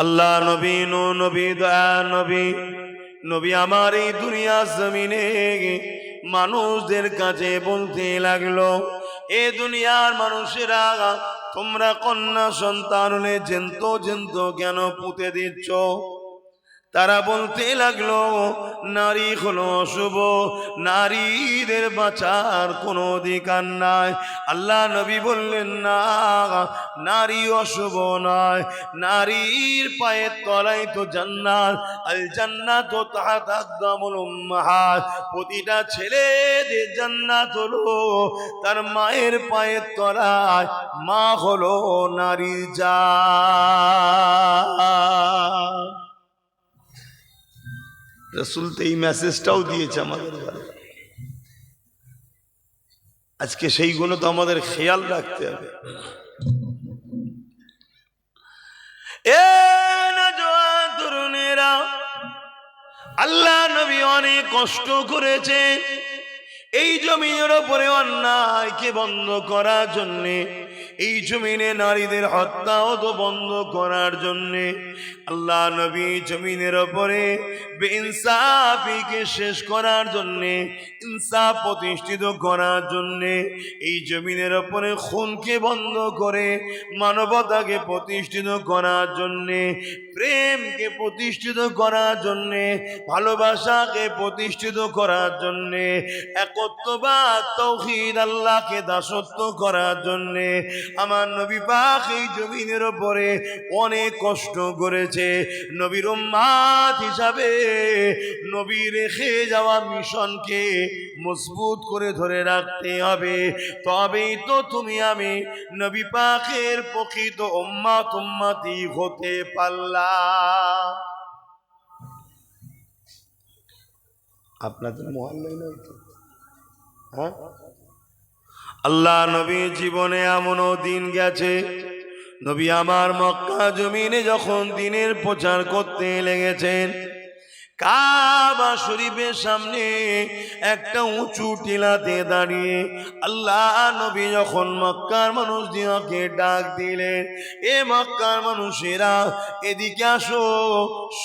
আল্লাহ নবী নবী দয়া নবী নবী আমার এই দুনিয়া জমিনে মানুষদের কাছে বলতে লাগলো, এ দুনিয়ার মানুষেরা তোমরা কন্যা সন্তান হলে জেন্ত কেন পুঁতে দিচ্ছ? তারা বলতে লাগলো, নারী হলো অশুভ, নারীদের বাঁচার কোনো অধিকার নাই। আল্লাহ নবী বললেন, না, নারী অশুভ নয়, নারীর পায়ের তলায় তো জান্নাত, আল জান্নাতু তাহতা আকদামুল উম্মাহাত। প্রতিটা ছেলেদের জান্নাত হলো তার মায়ের পায়ের তলায়, মা হলো নারীর জান। রসুল তো এই মেসেজটাও দিয়েছে আমাদের ঘরে। আজকে সেইগুলো তো আমাদের খেয়াল রাখতে হবে। এ নওজোয়ান তরুণেরা, আল্লাহ নবী অনেক কষ্ট করেছেন এই জমিনের উপরে অন্যায়কে বন্ধ করার জন্যে, এই জমিনে নারীদের হত্যাও তো বন্ধ করার জন্যে। আল্লাহ নবী জমিনের উপরে বেইনসাফিকে শেষ করার জন্যে, ইনসাফ প্রতিষ্ঠিত করার জন্যে, এই জমিনের উপরে খুনকে বন্ধ করে মানবতাকে প্রতিষ্ঠিত করার জন্যে, প্রেমকে প্রতিষ্ঠিত করার জন্যে, ভালোবাসাকে প্রতিষ্ঠিত করার জন্যে, একত্ববাদ তাওহীদ আল্লাহকে দাসত্ব করার জন্যে আমার নবী পাক এই জমিনের উপরে অনেক কষ্ট করেছে। নবীর উম্মত হিসাবে নবী রেখে যাওয়া মিশনকে মজবুত করে ধরে রাখতে হবে, তবেই তো তুমি আমি নবী পাকের প্রকৃত উম্মতি হতে পারলাম। আপনাদের মহল্লায় নয় তো? হ্যাঁ, আল্লাহ নবী জীবনে এমনও দিন গেছে, নবী আমার মক্কা জমিনে যখন দিনের প্রচার করতে লেগেছেন, কাবা শরীফের সামনে একটা উঁচু টিলাতে দাঁড়িয়ে আল্লাহ নবী যখন মক্কার মানুষদেরকে ডাক দিলেন, এ মক্কার মানুষেরা এদিকে আসো,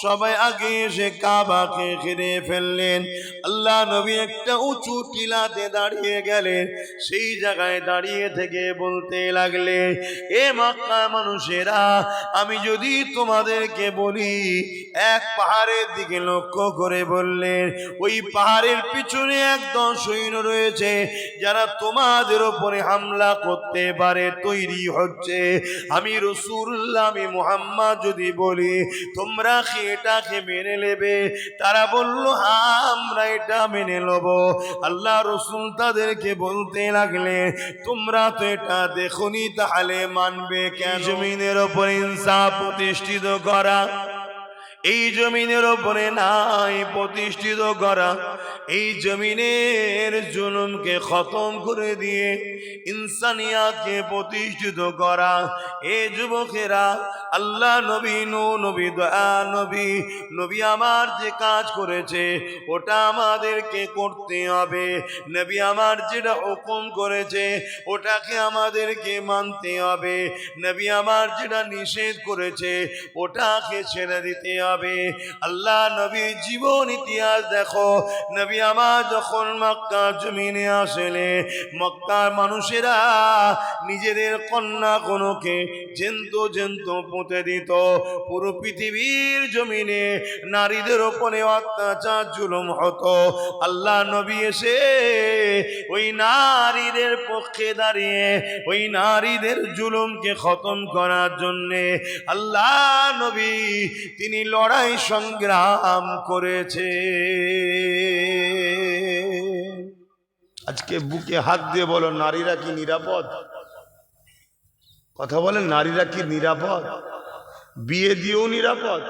সবাই আগে এসে কাবাকে ঘিরে ফেললেন। আল্লাহ নবী একটা উঁচু টিলাতে দাঁড়িয়ে গেলেন, সেই জায়গায় দাঁড়িয়ে থেকে বলতে লাগলে, এ মক্কার মানুষেরা, আমি যদি তোমাদেরকে বলি, এক পাহাড়ের দিকে লক্ষ্য করে বললেন, ওই পাহাড়ের পিছনে একদম সৈন্য রয়েছে যারা তোমাদের উপরে হামলা করতে পারে তৈরি হচ্ছে। আমি রাসূলুল্লাহ, আমি মুহাম্মদ যদি বলি, তোমরা কি এটাকে মেনে নেবে? তারা বলল, হ্যাঁ, আমরা এটা মেনে নেব। আল্লাহ রাসূল তাদেরকে বলতে লাগলে, তোমরা তো এটা দেখোনি, তাহলে মানবে কেন? জমিনের উপর ইনসাফ প্রতিষ্ঠিত করা, এই জমিনের উপরে নাই প্রতিষ্ঠিত করা, এই জমিনের জুলুমকে খতম করে দিয়ে ইনসানিয়াতকে প্রতিষ্ঠিত করা। এ যুবকেরা, আল্লাহ নবী নবী দয়া নবী নবী আমার যে কাজ করেছে ওটা আমাদেরকে করতে হবে। নবী আমার যেটা হুকুম করেছে ওটাকে আমাদেরকে মানতে হবে। নবী আমার যেটা নিষেধ করেছে ওটাকে ছেড়ে দিতে হবে। আল্লাহ নবীর জীবন ইতিহাস দেখো, নবী আমার যখন মক্কা জমিনে আসলে, মক্কার মানুষেরা নিজেদের কন্যা কোনকে জেন্ত পুঁতে দিত। পুরো পৃথিবীর জমিনে নারীদের উপরে অত্যাচার জুলুম হতো। আল্লাহ নবী এসে ওই নারীদের পক্ষে দাঁড়িয়ে ওই নারীদের জুলুমকে খতম করার জন্যে আল্লাহ নবী তিনি লড়াই সংগ্রাম করেছে। আজকে বুকে হাত দিয়ে বলো, নারীরা কি নিরাপদ? কথা বলেন, নারীরা কি নিরাপদ? বিয়ে দিয়েও নিরাপদ?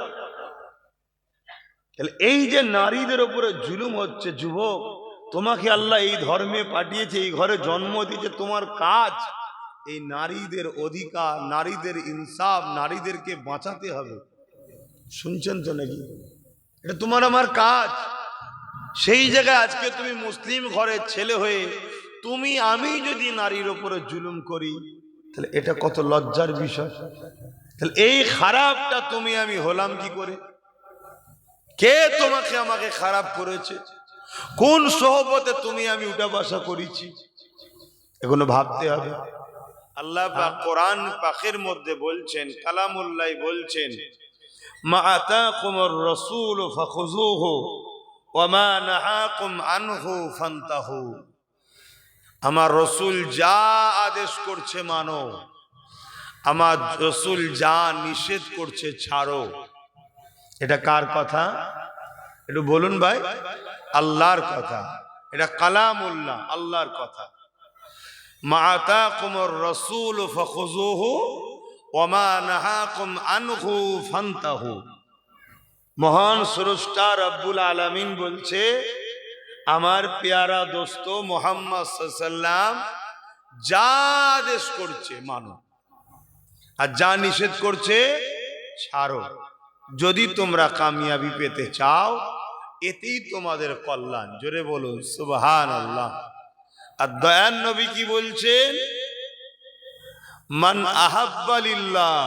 এই যে নারীদের উপরে জুলুম হচ্ছে, যুবক, তোমাকে আল্লাহ এই ধর্মে পাঠিয়েছে, এই ঘরে জন্ম দিয়েছে, তোমার কাজ এই নারীদের অধিকার, নারীদের ইনসাফ, নারীদেরকে বাঁচাতে হবে। শুনছেন তো নাকি? এটা তোমার আমার কাজ। সেই জায়গায় আজকে তুমি মুসলিম ঘরের ছেলে হয়ে তুমি আমি যদি নারীর উপরে জুলুম করি, তাহলে এটা কত লজ্জার বিষয়। তাহলে এই খারাপটা তুমি আমি হলাম কি করে? কে তোমাকে আমাকে খারাপ করেছে? কোন সোহবতে তুমি আমি উঠা বসা করেছি? এগুলো ভাবতে হবে। আল্লাহ পাক কোরআন পাকের মধ্যে বলছেন, কালামুল্লাহ বলছেন, মা আতাকুমুর রাসূল ফাখুযুহু ওয়া মা নাহাকুম আনহু ফান্তাহু। আমার রাসূল যা আদেশ করছে মানো, আমার রাসূল যা নিষেধ করছে ছাড়ো। এটা কার কথা? একটু বলুন ভাই। আল্লাহর কথা। এটা কালামুল্লাহ, আল্লাহর কথা। মা আতাকুমুর রাসূল ফাখুযুহু ওয়া মা নাহাকুম আনহু ফান্তাহু। মহান স্রষ্টা রব্বুল আলামিন বলছে, আমার পেয়ারা দোস্ত মুহাম্মদ সাল্লাল্লাহু আলাইহি ওয়াসাল্লাম যা আদেশ করছে মানো, আর যা নিষেধ করছে ছাড়ো। যদি তোমরা কামিয়াবি পেতে চাও, এতেই তোমাদের কল্যাণ। জোরে বলুন সুবহানাল্লাহ। আর দয়ান নবী কি বলছেন? মান আহাব্বা লিল্লাহ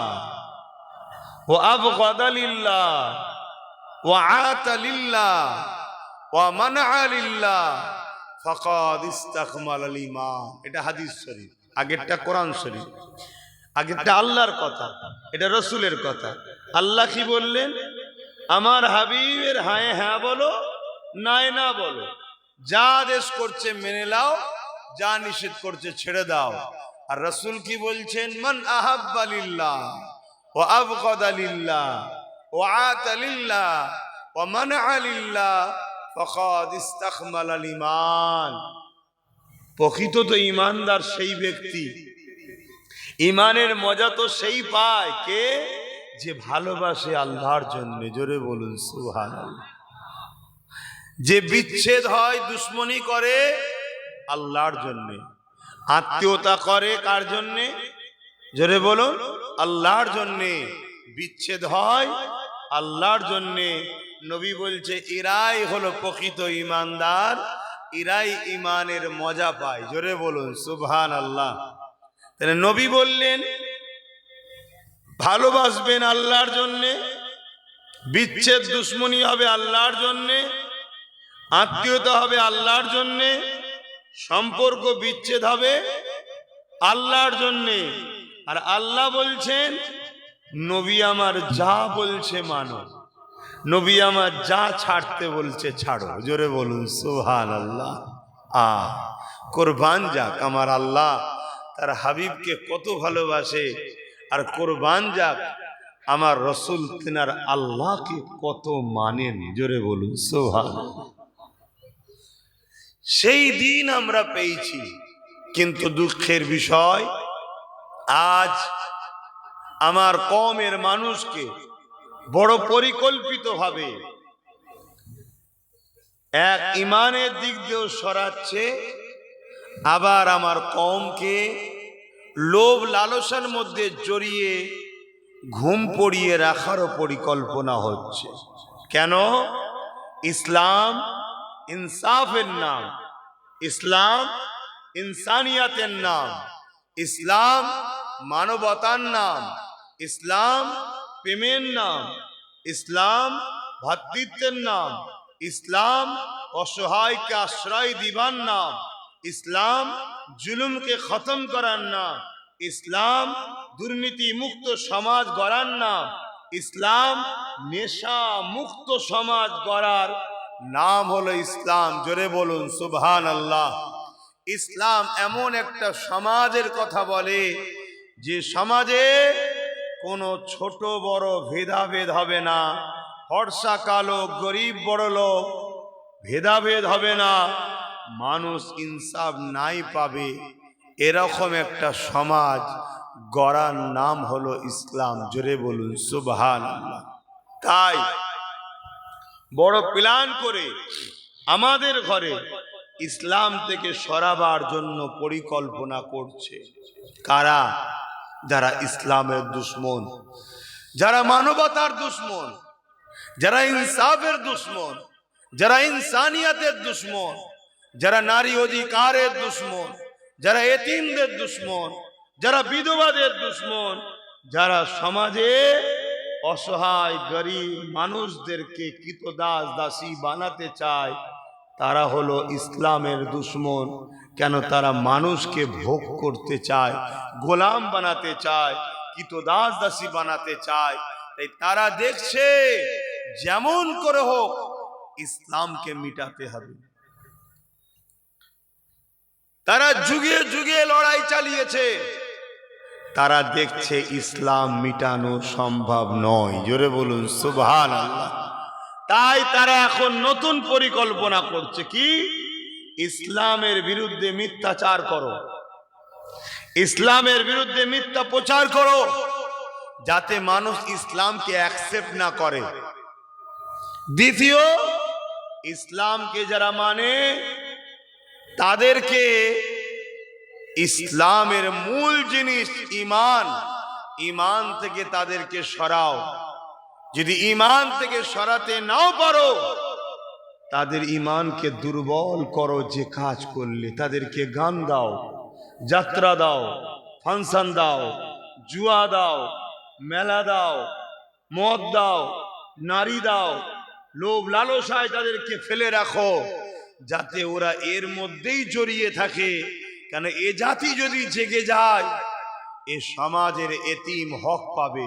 ওয়া আবগাদা লিল্লাহ ওয়া আতা লিল্লাহ ওয়া মানআ লিল্লাহ ফাকাদ ইসতাকমালাল ঈমান। এটা হাদিস শরীফ। আগেরটা কোরআন শরীফ। আগেরটা আল্লাহর কথা, এটা রাসূলের কথা। আল্লাহ কি বললেন? আমার হাবিবের হায় হ্যাঁ বলো, নাই না বলো। যা আদেশ করছে মেনে নাও, যা নিষেধ করছে ছেড়ে দাও। আর রাসূল কি বলছেন? মান আহাব্বা লিল্লাহ ওয়া আবগাদা লিল্লাহ ওয়া আতা লিল্লাহ ওয়া মানআ লিল্লাহ ফাকাদ ইসতাকমালাল ঈমান। প্রকৃত তো ঈমানদার সেই ব্যক্তি, ঈমানের মজা তো সেই পায় কে? যে ভালোবাসে আল্লাহর জন্য। জোরে বলুন সুবহানাল্লাহ। যে বিচ্ছেদ হয়, দুশ্মনী করে আল্লাহর জন্য, আত্মীয়তা করে কার জন্যে? জোরে বলুন আল্লাহর জন্যে। বিচ্ছেদ হয় আল্লাহর জন্যে। নবী বলছে এরাই হলো প্রকৃত ঈমানদার, এরাই ঈমানের মজা পায়। জোরে বলুন সুবহানাল্লাহ। তাহলে নবী বললেন ভালোবাসবেন আল্লাহর জন্যে, বিচ্ছেদ দুশ্মনী হবে আল্লাহর জন্যে, আত্মীয়তা হবে আল্লাহর জন্যে, সম্পর্ক বিচ্ছেদ হবে আল্লাহর জন্যে। আর আল্লাহ বলছেন নবী আমার যা বলছে মানো, নবী আমার যা ছাড়তে বলছে ছাড়ো। জোরে বলুন সুবহানাল্লাহ। কোরবান যাক আমার আল্লাহ তার হাবিবকে কত ভালোবাসে, আর কোরবান যাক আমার রাসূল তিনার আল্লাহকে কত মানেন। জোরে বলুন সুবহানাল্লাহ। সেই দিন আমরা পেয়েছি, কিন্তু দুঃখের বিষয় আজ আমার কওমের মানুষকে বড় পরিকল্পিতভাবে এক ঈমানের দিক দিয়েও সরাচ্ছে, আবার আমার কওমকে লোভ লালসার মধ্যে জড়িয়ে ঘুম পড়িয়ে রাখারও পরিকল্পনা হচ্ছে। কেন? ইসলাম ইনসাফের নাম, ইসলাম ইনসানিয়াতের নাম, ইসলাম মানবতার নাম, ইসলাম প্রেমের নাম, ইসলাম ভ্রাতৃত্বের নাম, ইসলাম অসহায়কে আশ্রয় দিবার নাম, ইসলাম জুলুমকে খতম করার নাম, ইসলাম দুর্নীতি মুক্ত সমাজ গড়ার নাম, ইসলাম নেশা মুক্ত সমাজ গড়ার নাম হলো ইসলাম। জোরে বলুন সুবহানাল্লাহ। ইসলাম এমন একটা সমাজের কথা বলে যে সমাজে কোনো ছোট বড় ভেদাভেদ হবে না, ফর্সা কালো গরিব বড় লোক ভেদাভেদ হবে না, মানুষ ইনসাফ নাই পাবে, এরকম একটা সমাজ গড়ার নাম হলো ইসলাম। জোরে বলুন সুবহানাল্লাহ। তাই বড় প্ল্যান করে আমাদের ঘরে ইসলাম থেকে সরাবার জন্য পরিকল্পনা করছে কারা? যারা ইসলামের দুশ্মন, যারা মানবতার দুশ্মন, যারা ইনসাফের দুশ্মন, যারা ইনসানিয়াতের দুশ্মন, যারা নারী অধিকারের দুশ্মন, যারা এতিমদের দুশ্মন, যারা বিধবাদের দুশ্মন, যারা সমাজে অসহায় গরিব মানুষদেরকে কৃতদাস দাসী বানাতে চায় তারা হলো ইসলামের দুশমন। কেন? তারা মানুষকে ভোগ করতে চায়, গোলাম বানাতে চায়, কৃতদাস দাসী বানাতে চায়। তাই তারা দেখছে যেমন করে হোক ইসলামকে মিটাতে হবে। তারা যুগে যুগে লড়াই চালিয়েছে, তারা দেখছে ইসলাম মিটানো সম্ভব নয়। জোরে বলুন সুবহানাল্লাহ। তাই তারা এখন নতুন পরিকল্পনা করছে, কি? ইসলামের বিরুদ্ধে মিথ্যাচার করো, ইসলামের বিরুদ্ধে মিথ্যা প্রচার করো, যাতে মানুষ ইসলামকে অ্যাকসেপ্ট না করে। দ্বিতীয়, ইসলামকে যারা মানে তাদেরকে ইসলামের মূল জিনিস ঈমান, ঈমান থেকে তাদেরকে সরাও। যদি ঈমান থেকে সরাতে নাও পারো, তাদের ঈমানকে দুর্বল করো। যে কাজ করলে তাদেরকে গান দাও, যাত্রা দাও, ফাংশন দাও, জুয়া দাও, মেলা দাও, মদ দাও, নারী দাও, লোভ লালসায় তাদেরকে ফেলে রাখো, যাতে ওরা এর মধ্যেই জড়িয়ে থাকে। কেন? এ জাতি যদি জেগে যায় এ সমাজের এতিম হক পাবে।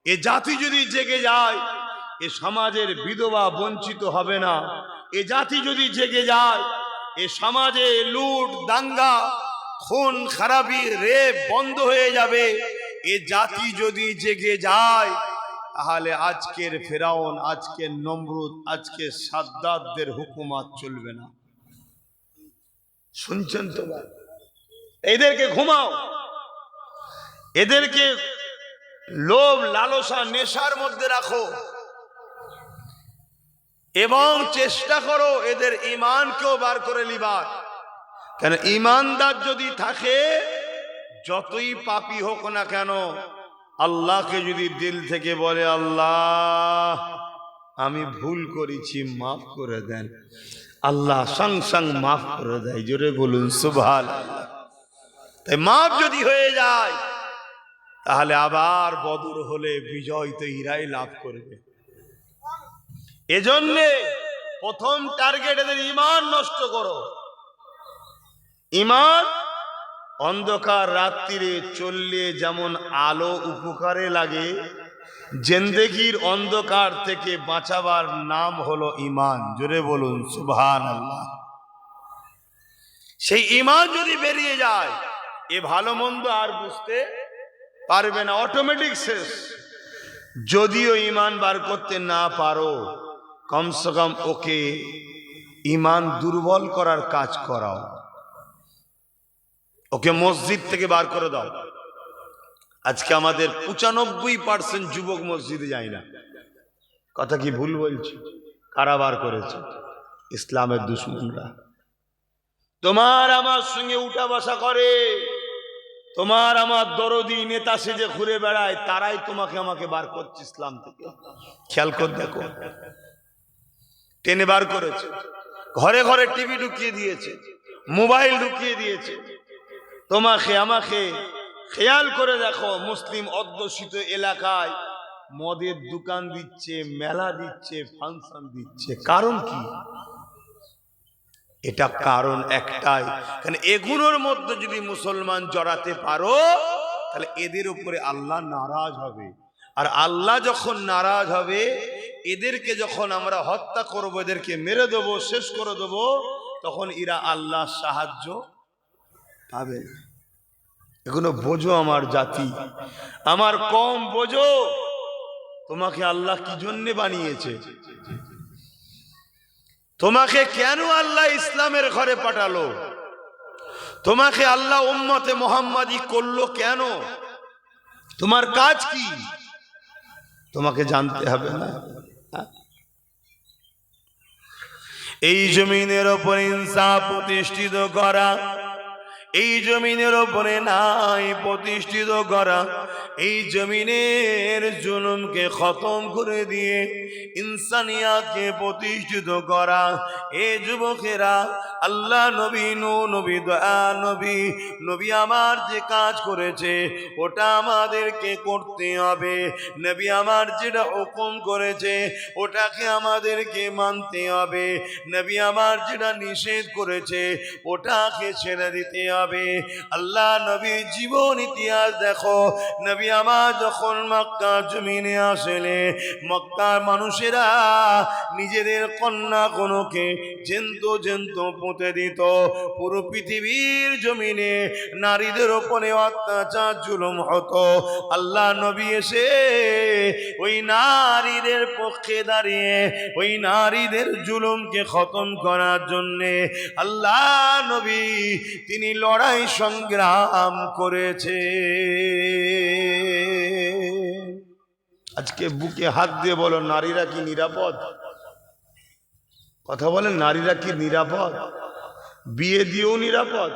এ জাতি যদি জেগে যায় এ সমাজের বিধবা বঞ্চিত হবে না। এ জাতি যদি জেগে যায় এ সমাজে লুট দাঙ্গা খুন খারাপি রেপ বন্ধ হয়ে যাবে। এ জাতি যদি জেগে যায় তাহলে আজকের ফেরাউন, আজকের নমরুদ, আজকের সাদ্দাতদের হুকুমত চলবে না। শুনছেন তো? এদেরকে ঘুমাও, এদেরকে লোভ লালসা নেশার মধ্যে রাখো এবং চেষ্টা করো এদের ঈমানকেও বার করে লিবার। কেন? ঈমানদার যদি থাকে যতই পাপী হোক না কেন, আল্লাহকে যদি দিল থেকে বলে আল্লাহ আমি ভুল করেছি মাফ করে দেন, আল্লাহ সঙ্গ সঙ্গ মাফ করে দেয়। জোরে বলুন সুবহানাল্লাহ। তাই মাফ যদি হয়ে যায় তাহলে আবার বদর হলে বিজয় তো ইরাই লাভ করবে। এজন্যে প্রথম টার্গেট এদের ঈমান নষ্ট করো। ঈমান অন্ধকার রাত্রিরে চললে যেমন আলো উপকারে লাগে, জিন্দেগির অন্ধকার থেকে বাঁচাবার নাম হলো ঈমান। জোরে বলুন সুবহানাল্লাহ। সেই ঈমান যদি বেরিয়ে যায় এ ভালো মন্দ আর বুঝতে পারবে না, অটোমেটিক শেষ। যদিও ঈমান বার করতে না পারো, কমসে কম ওকে ঈমান দুর্বল করার কাজ করাও, ওকে মসজিদ থেকে বার করে দাও। আজকে আমাদের 95% যুবক মসজিদে যায় না। কথা কি ভুল বলছি? কারা বার করেছে? ইসলামের দুশমনরা। তোমার আমার সঙ্গে উঠা বসা করে, তোমার আমার দরদি নেতা সেজে ঘুরে বেড়ায়, তারাই তোমাকে আমাকে বার করছে ইসলাম থেকে। খেয়াল করে দেখো, টেনে বার করেছে, ঘরে ঘরে টিভি ঢুকিয়ে দিয়েছে, মোবাইল ঢুকিয়ে দিয়েছে। তোমাকে আমাকে খেয়াল করে দেখো, মুসলিম অধ্যুষিত এলাকায় মদের দোকান দিচ্ছে, মেলা দিচ্ছে, ফাংশন দিচ্ছে। কারণ কি? এটা কারণ একটাই, কারণ এগুলোর মধ্যে যদি মুসলমান জড়াতে পারো তাহলে এদের উপরে আল্লাহ নারাজ হবে। আর আল্লাহ যখন নারাজ হবে, এদেরকে যখন আমরা হত্যা করব, এদেরকে মেরে দেবো, শেষ করে দেবো, তখন এরা আল্লাহর সাহায্য পাবে। এগুলো বোঝো আমার জাতি, আমার কম বোঝো, তোমাকে আল্লাহ কি জন্য বানিয়েছে? তোমাকে কেন আল্লাহ ইসলামের ঘরে পাঠালো? তোমাকে আল্লাহ উম্মতে মুহাম্মাদি করলো কেন? তোমার কাজ কি? তোমাকে জানতে হবে না? এই জমিনের উপর ইনসাফ প্রতিষ্ঠিত করা, এই জমিনের উপরে নাই প্রতিষ্ঠিত করা, এই জমিনের জুলুমকে খতম করে দিয়ে ইনসানিয়াতকে প্রতিষ্ঠিত করা। এ যুবকেরা, আল্লাহ নবী নবী দয়া নবী নবী আমার যে কাজ করেছে ওটা আমাদেরকে করতে হবে। নবী আমার যেটা হুকুম করেছে ওটাকে আমাদেরকে মানতে হবে। নবী আমার যেটা নিষেধ করেছে ওটাকে ছেড়ে দিতে হবে। আল্লাহ নবী জীবন ইতিহাস দেখো, নবী আমার যখন মক্কা জমিনে আসলে মক্কার মানুষেরা নিজেদের কন্যা কোনকে জেন্ত জেন্ত পুঁতে দিত। পুরো পৃথিবীর জমিনে নারীদের ওপরে অত্যাচার জুলুম হতো। আল্লাহ নবী এসে ওই নারীদের পক্ষে দাঁড়িয়ে ওই নারীদের জুলুমকে খতম করার জন্যে আল্লাহ নবী তিনি লড়াই সংগ্রাম করেছে। আজকে বুকে হাত দিয়ে বলো, নারীরা কি নিরাপদ? কথা বলেন, নারীরা কি নিরাপদ? বিয়ে দিয়েও নিরাপদ?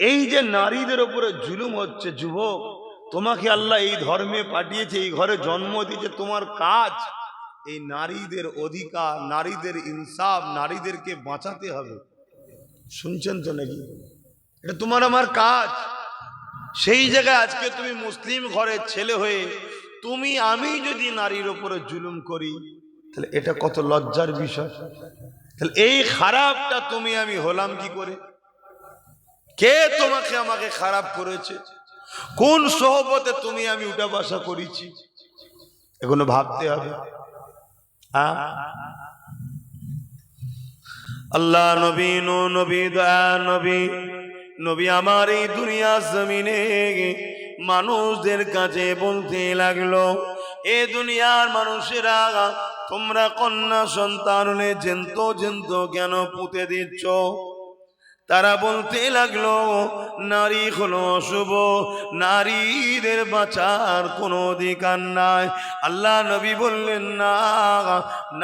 এই যে নারীদের উপরে জুলুম হচ্ছে, যুবক তোমাকে আল্লাহ এই ধর্মে পাঠিয়েছে, এই ঘরে জন্ম দিয়েছে, তোমার কাজ এই নারীদের অধিকার, নারীদের ইনসাফ, নারীদেরকে বাঁচাতে হবে। শুনছেন তো নাকি? এটা তোমার আমার কাজ। সেই জায়গায় আজকে তুমি মুসলিম ঘরের ছেলে হয়ে তুমি আমি যদি নারীর উপরে জুলুম করি তাহলে এটা কত লজ্জার বিষয়। তাহলে এই খারাপটা তুমি আমি হলাম কি করে? কে তোমাকে আমাকে খারাপ করেছে? কোন সোহবতে তুমি আমি উঠা বসা করেছি? এগুলো ভাবতে হবে। আল্লাহ নবী নবী দয়া নবী নবী আমার এই দুনিয়া জমিনে মানুষদের কাছে বলতে লাগলো, এ দুনিয়ার মানুষেরা তোমরা কন্যা সন্তান হলে জেন্ত জেন্ত কেন পুঁতে দিচ্ছ? তারা বলতে লাগলো নারী হলো অশুভ, নারীদের বাঁচার কোনো অধিকার নাই। আল্লাহ নবী বললেন না,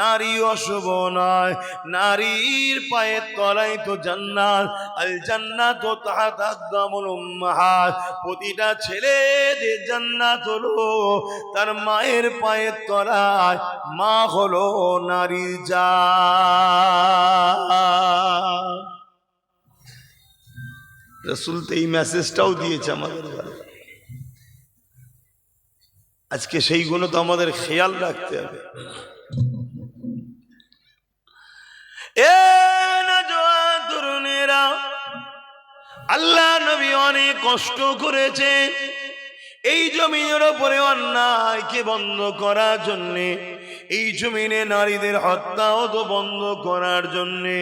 নারী অশুভ নয়, নারীর পায়ের তলায় তো জান্নাত, আল জান্নাত তাহতা আকদামুল উম্মাহাত। প্রতিটা ছেলেদের জান্নাত হলো তার মায়ের পায়ের তলায়, মা হলো নারীর জান। রসুল তো এই মেসেজটাও দিয়েছে আমাদের ঘরে। আজকে সেইগুলো তো আমাদের খেয়াল রাখতে হবে। তরুণেরা, আল্লাহ নবী অনেক কষ্ট করেছে এই জমিনের ওপরে অন্যায়কে বন্ধ করার জন্যে, এই জমিনে নারীদের হত্যাও তো বন্ধ করার জন্যে।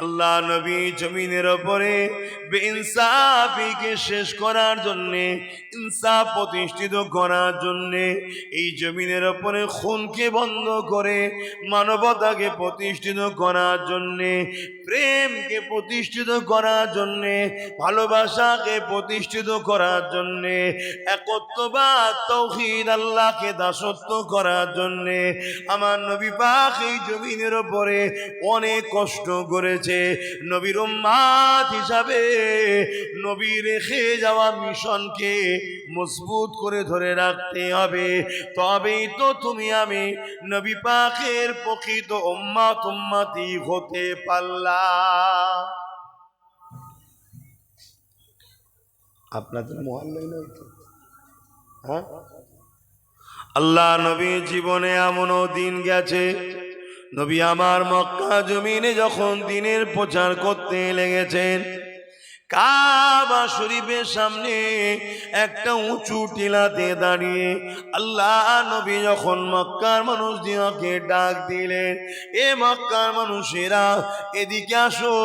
আল্লাহ নবী জমিনের ওপরে বেইনসাফিকে শেষ করার জন্যে, ইনসাফ প্রতিষ্ঠিত করার জন্যে, এই জমিনের ওপরে খুনকে বন্ধ করে মানবতাকে প্রতিষ্ঠিত করার জন্যে, প্রেমকে প্রতিষ্ঠিত করার জন্যে, ভালোবাসাকে প্রতিষ্ঠিত করার জন্যে, একত্ববাদ তাওহীদ আল্লাহকে দাসত্ব করার জন্যে আমার নবী পাক এই জমিনের উপরে অনেক কষ্ট করেছে। নবীর উম্মত হিসাবে নবী রেখে যাওয়া মিশনকে মজবুত করে ধরে রাখতে হবে, তবেই তো তুমি আমি নবী পাকের প্রকৃত উম্মত উম্মতি হতে পারলাম। আপনাদের মহল্লায় নয় তো? হ্যাঁ, আল্লাহ নবী জীবনে এমনও দিন গেছে, নবী আমার মক্কা জমিনে যখন দিনের প্রচার করতে লেগেছেন, কাবা শরীফের সামনে একটা উঁচু টিলাতে দাঁড়িয়ে আল্লাহ নবী যখন মক্কার মানুষদেরকে ডাক দিলেন, এ মক্কার মানুষেরা এদিকে আসো,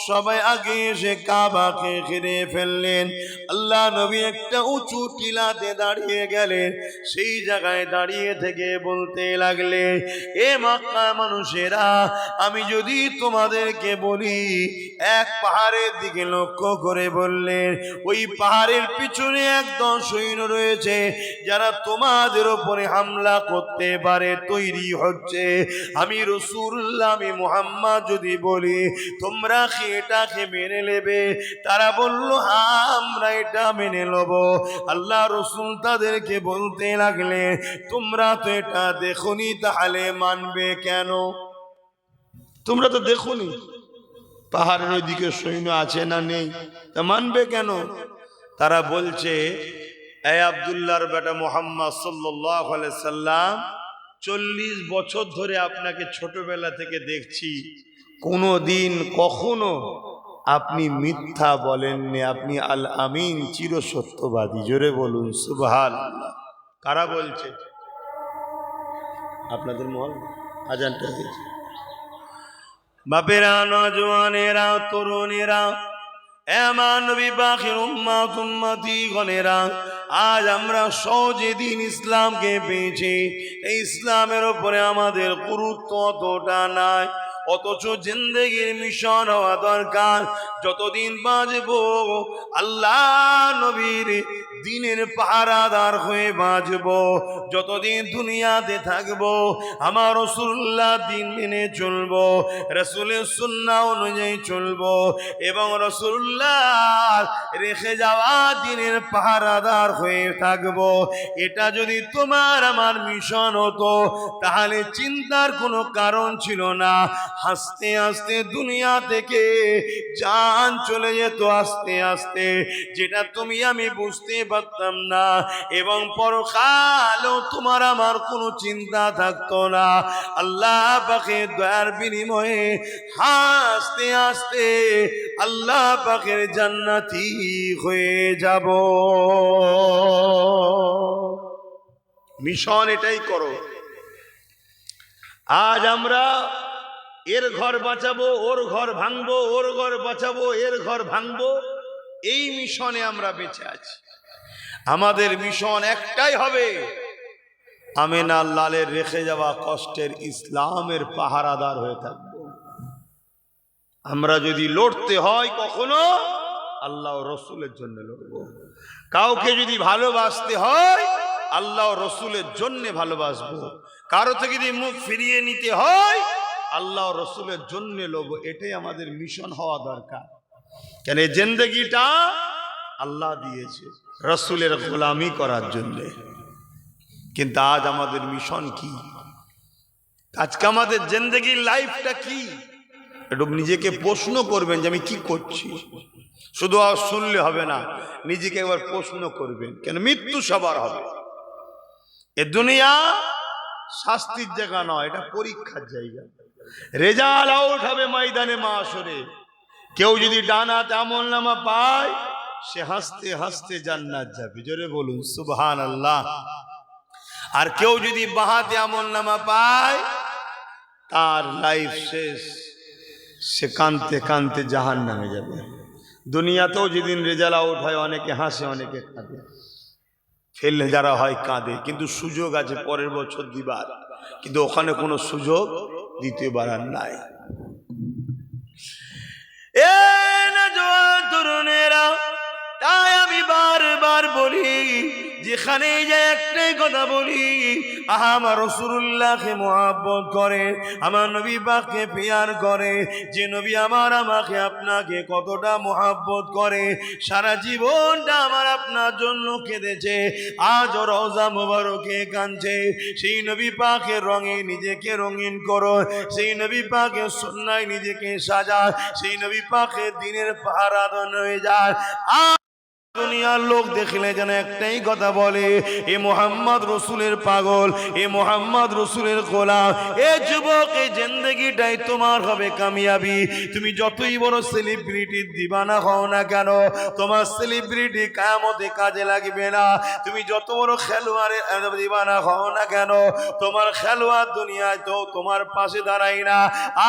সবাই আগে এসে কাবাকে ঘিরে ফেললেন। আল্লাহ নবী একটা উঁচু টিলাতে দাঁড়িয়ে গেলেন, সেই জায়গায় দাঁড়িয়ে থেকে বলতে লাগলে, এ মক্কার মানুষেরা আমি যদি তোমাদেরকে বলি, এক পাহাড়ের দিকে লক্ষ্য করে বললেন, ওই পাহাড়ের পিছনে একদল সৈন্য রয়েছে যারা তোমাদের উপরে হামলা করতে পারে তৈরি হচ্ছে। আমি রাসূলুল্লাহ, আমি মুহাম্মদ যদি বলি তোমরা কি এটাকে মেনে নেবে? তারা বলল হ্যাঁ আমরা এটা মেনে নেব। আল্লাহ রাসূল তাদেরকে বলতে লাগলেন, তোমরা তো এটা দেখোনি, তাহলে মানবে কেন? তোমরা তো দেখোনি পাহাড়ের ওইদিকে সৈন্য আছে না নেই, তা মানবে কেন? তারা বলছে, এই আব্দুল্লাহর বেটা মুহাম্মদ সাল্লাল্লাহু আলাইহি সাল্লাম, 40 বছর ধরে আপনাকে ছোটবেলা থেকে দেখছি, কোনো দিন কখনো আপনি মিথ্যা বলেননি, আপনি আল আমিন, চিরসত্যবাদী। জোরে বলুন সুবহানাল্লাহ। কারা বলছে? আপনাদের মহল আজানটা দিয়েছে। বাপেরা, নওজওয়ানেরা, তরুণেরা, এমান নবী পাকের উম্মত উম্মতি গণেরা, আজ আমরা সহজে দিন ইসলামকে পেয়েছি। এই ইসলামের উপরে আমাদের গুরুত্ব অতটা নাই, অথচ জিন্দেগির মিশন হওয়া দরকার। যতদিন বাঁচব আল্লাহ নবীর দিনের পাহারাদার হয়ে বাঁচব, যতদিন দুনিয়াতে থাকব আমার রাসূলুল্লাহ দিন মেনে চলব, রাসূলের সুন্নাহ অনুযায়ী চলব, এবং রাসূলুল্লাহ রেখে যাওয়া দিনের পাহারাদার হয়ে থাকব। এটা যদি তোমার আমার মিশন হতো তাহলে চিন্তার কোনো কারণ ছিল না। হাসতে হাসতে দুনিয়া থেকে জান চলে যেত আস্তে আস্তে, যেটা তুমি আমি বুঝতে পারতাম না, এবং পরকালও তোমার আমার কোনো চিন্তা থাকতো না। আল্লাহ পাকের দয়ার বিনিময়ে হাসতে হাসতে আল্লাহ পাকের জান্নাতি হয়ে যাব। মিশন এটাই করো। আজ আমরা এর ঘর বাঁচাবো, ওর ঘর ভাঙবো, ওর ঘর বাঁচাবো, এর ঘর ভাঙবো, এই মিশনে আমরা বেঁচে আছি। আমাদের মিশন একটাই হবে, আমিনা লালের রেখে যাওয়া কষ্টের ইসলামের পাহারাদার হয়ে থাকবো। আমরা যদি লড়তে হয় কখনো আল্লাহ রসুলের জন্য লড়বো। কাউকে যদি ভালোবাসতে হয় আল্লাহ রসুলের জন্য ভালোবাসবো। কারো থেকে যদি মুখ ফিরিয়ে নিতে হয় আল্লাহ রসুলের জন্য লড়বো। এটাই আমাদের মিশন হওয়া দরকার। কেন এই জিন্দেগিটা আল্লাহ দিয়েছে রসুলের গোলামি করার জন্য। কিন্তু আজ আমাদের মিশন কি? আজকে আমাদের জিন্দেগির লাইফটা কি? একটু নিজেকে প্রশ্ন করবেন যে আমি কি করছি। শুধু আজ শুনলে হবে না, নিজেকে একবার প্রশ্ন করবেন। কেন মৃত্যু সবার হবে। এ দুনিয়া শাস্তির জায়গা নয়, এটা পরীক্ষার জায়গা। রেজাল্ট আউট হবে ময়দানে মাশরে। কেউ যদি ডানাতে আমলনামা পায় সে হাসতে হাসতে জান্নাত যাবে। জোরে বলুন সুবহানাল্লাহ। আর কেউ যদি বাহাতে আমলনামা পায় তার লাইফ শেষ, সে কাঁদতে কাঁদতে জাহান্নামে যাবে। দুনিয়াতেও যেদিন রেজাল্ট আউট হয় অনেকে হাসে অনেকে কাঁদে, ফেললে যারা হয় কাঁদে, কিন্তু সুযোগ আছে পরের বছর দিবার, কিন্তু ওখানে কোনো সুযোগ দ্বিতীয়বার আর নাই। এ না জওয়ান তরুণেরা, তাই আমি বারবার বলি, যেখানে যে একটাই কথা বলি, আমার রাসূলুল্লাহকে মুহাব্বত করে, আমার নবী পাককে প্যার করে, যে নবী আমার আমাকে আপনাকে কতটা মুহাব্বত করে, সারা জীবনটা আমার আপনার জন্য কেঁদেছে, আজ রওজা মুবারকে কাঁদছে। সেই নবী পাকের রঙে নিজেকে রঙিন করো, সেই নবী পাকের সুন্নায় নিজেকে সাজা, সেই নবী পাকের দিনের পাহারাদার হয়ে যায়। দুনিয়ার লোক দেখলে যেন একটাই কথা বলে, এ মোহাম্মদ রসুলের পাগল, এ মোহাম্মদ রসুলের গোলাম। এ যুবক, এই জিন্দেগিটাই তোমার হবে কামিয়াবি। তুমি যতই বড় সেলিব্রিটির দিবানা হও না কেন, তোমার সেলিব্রিটি কিয়ামতে কাজে লাগবে না। তুমি যত বড় খেলোয়াড়ের দিবানা হও না কেন, তোমার খেলোয়াড় দুনিয়ায় তো তোমার পাশে দাঁড়ায় না,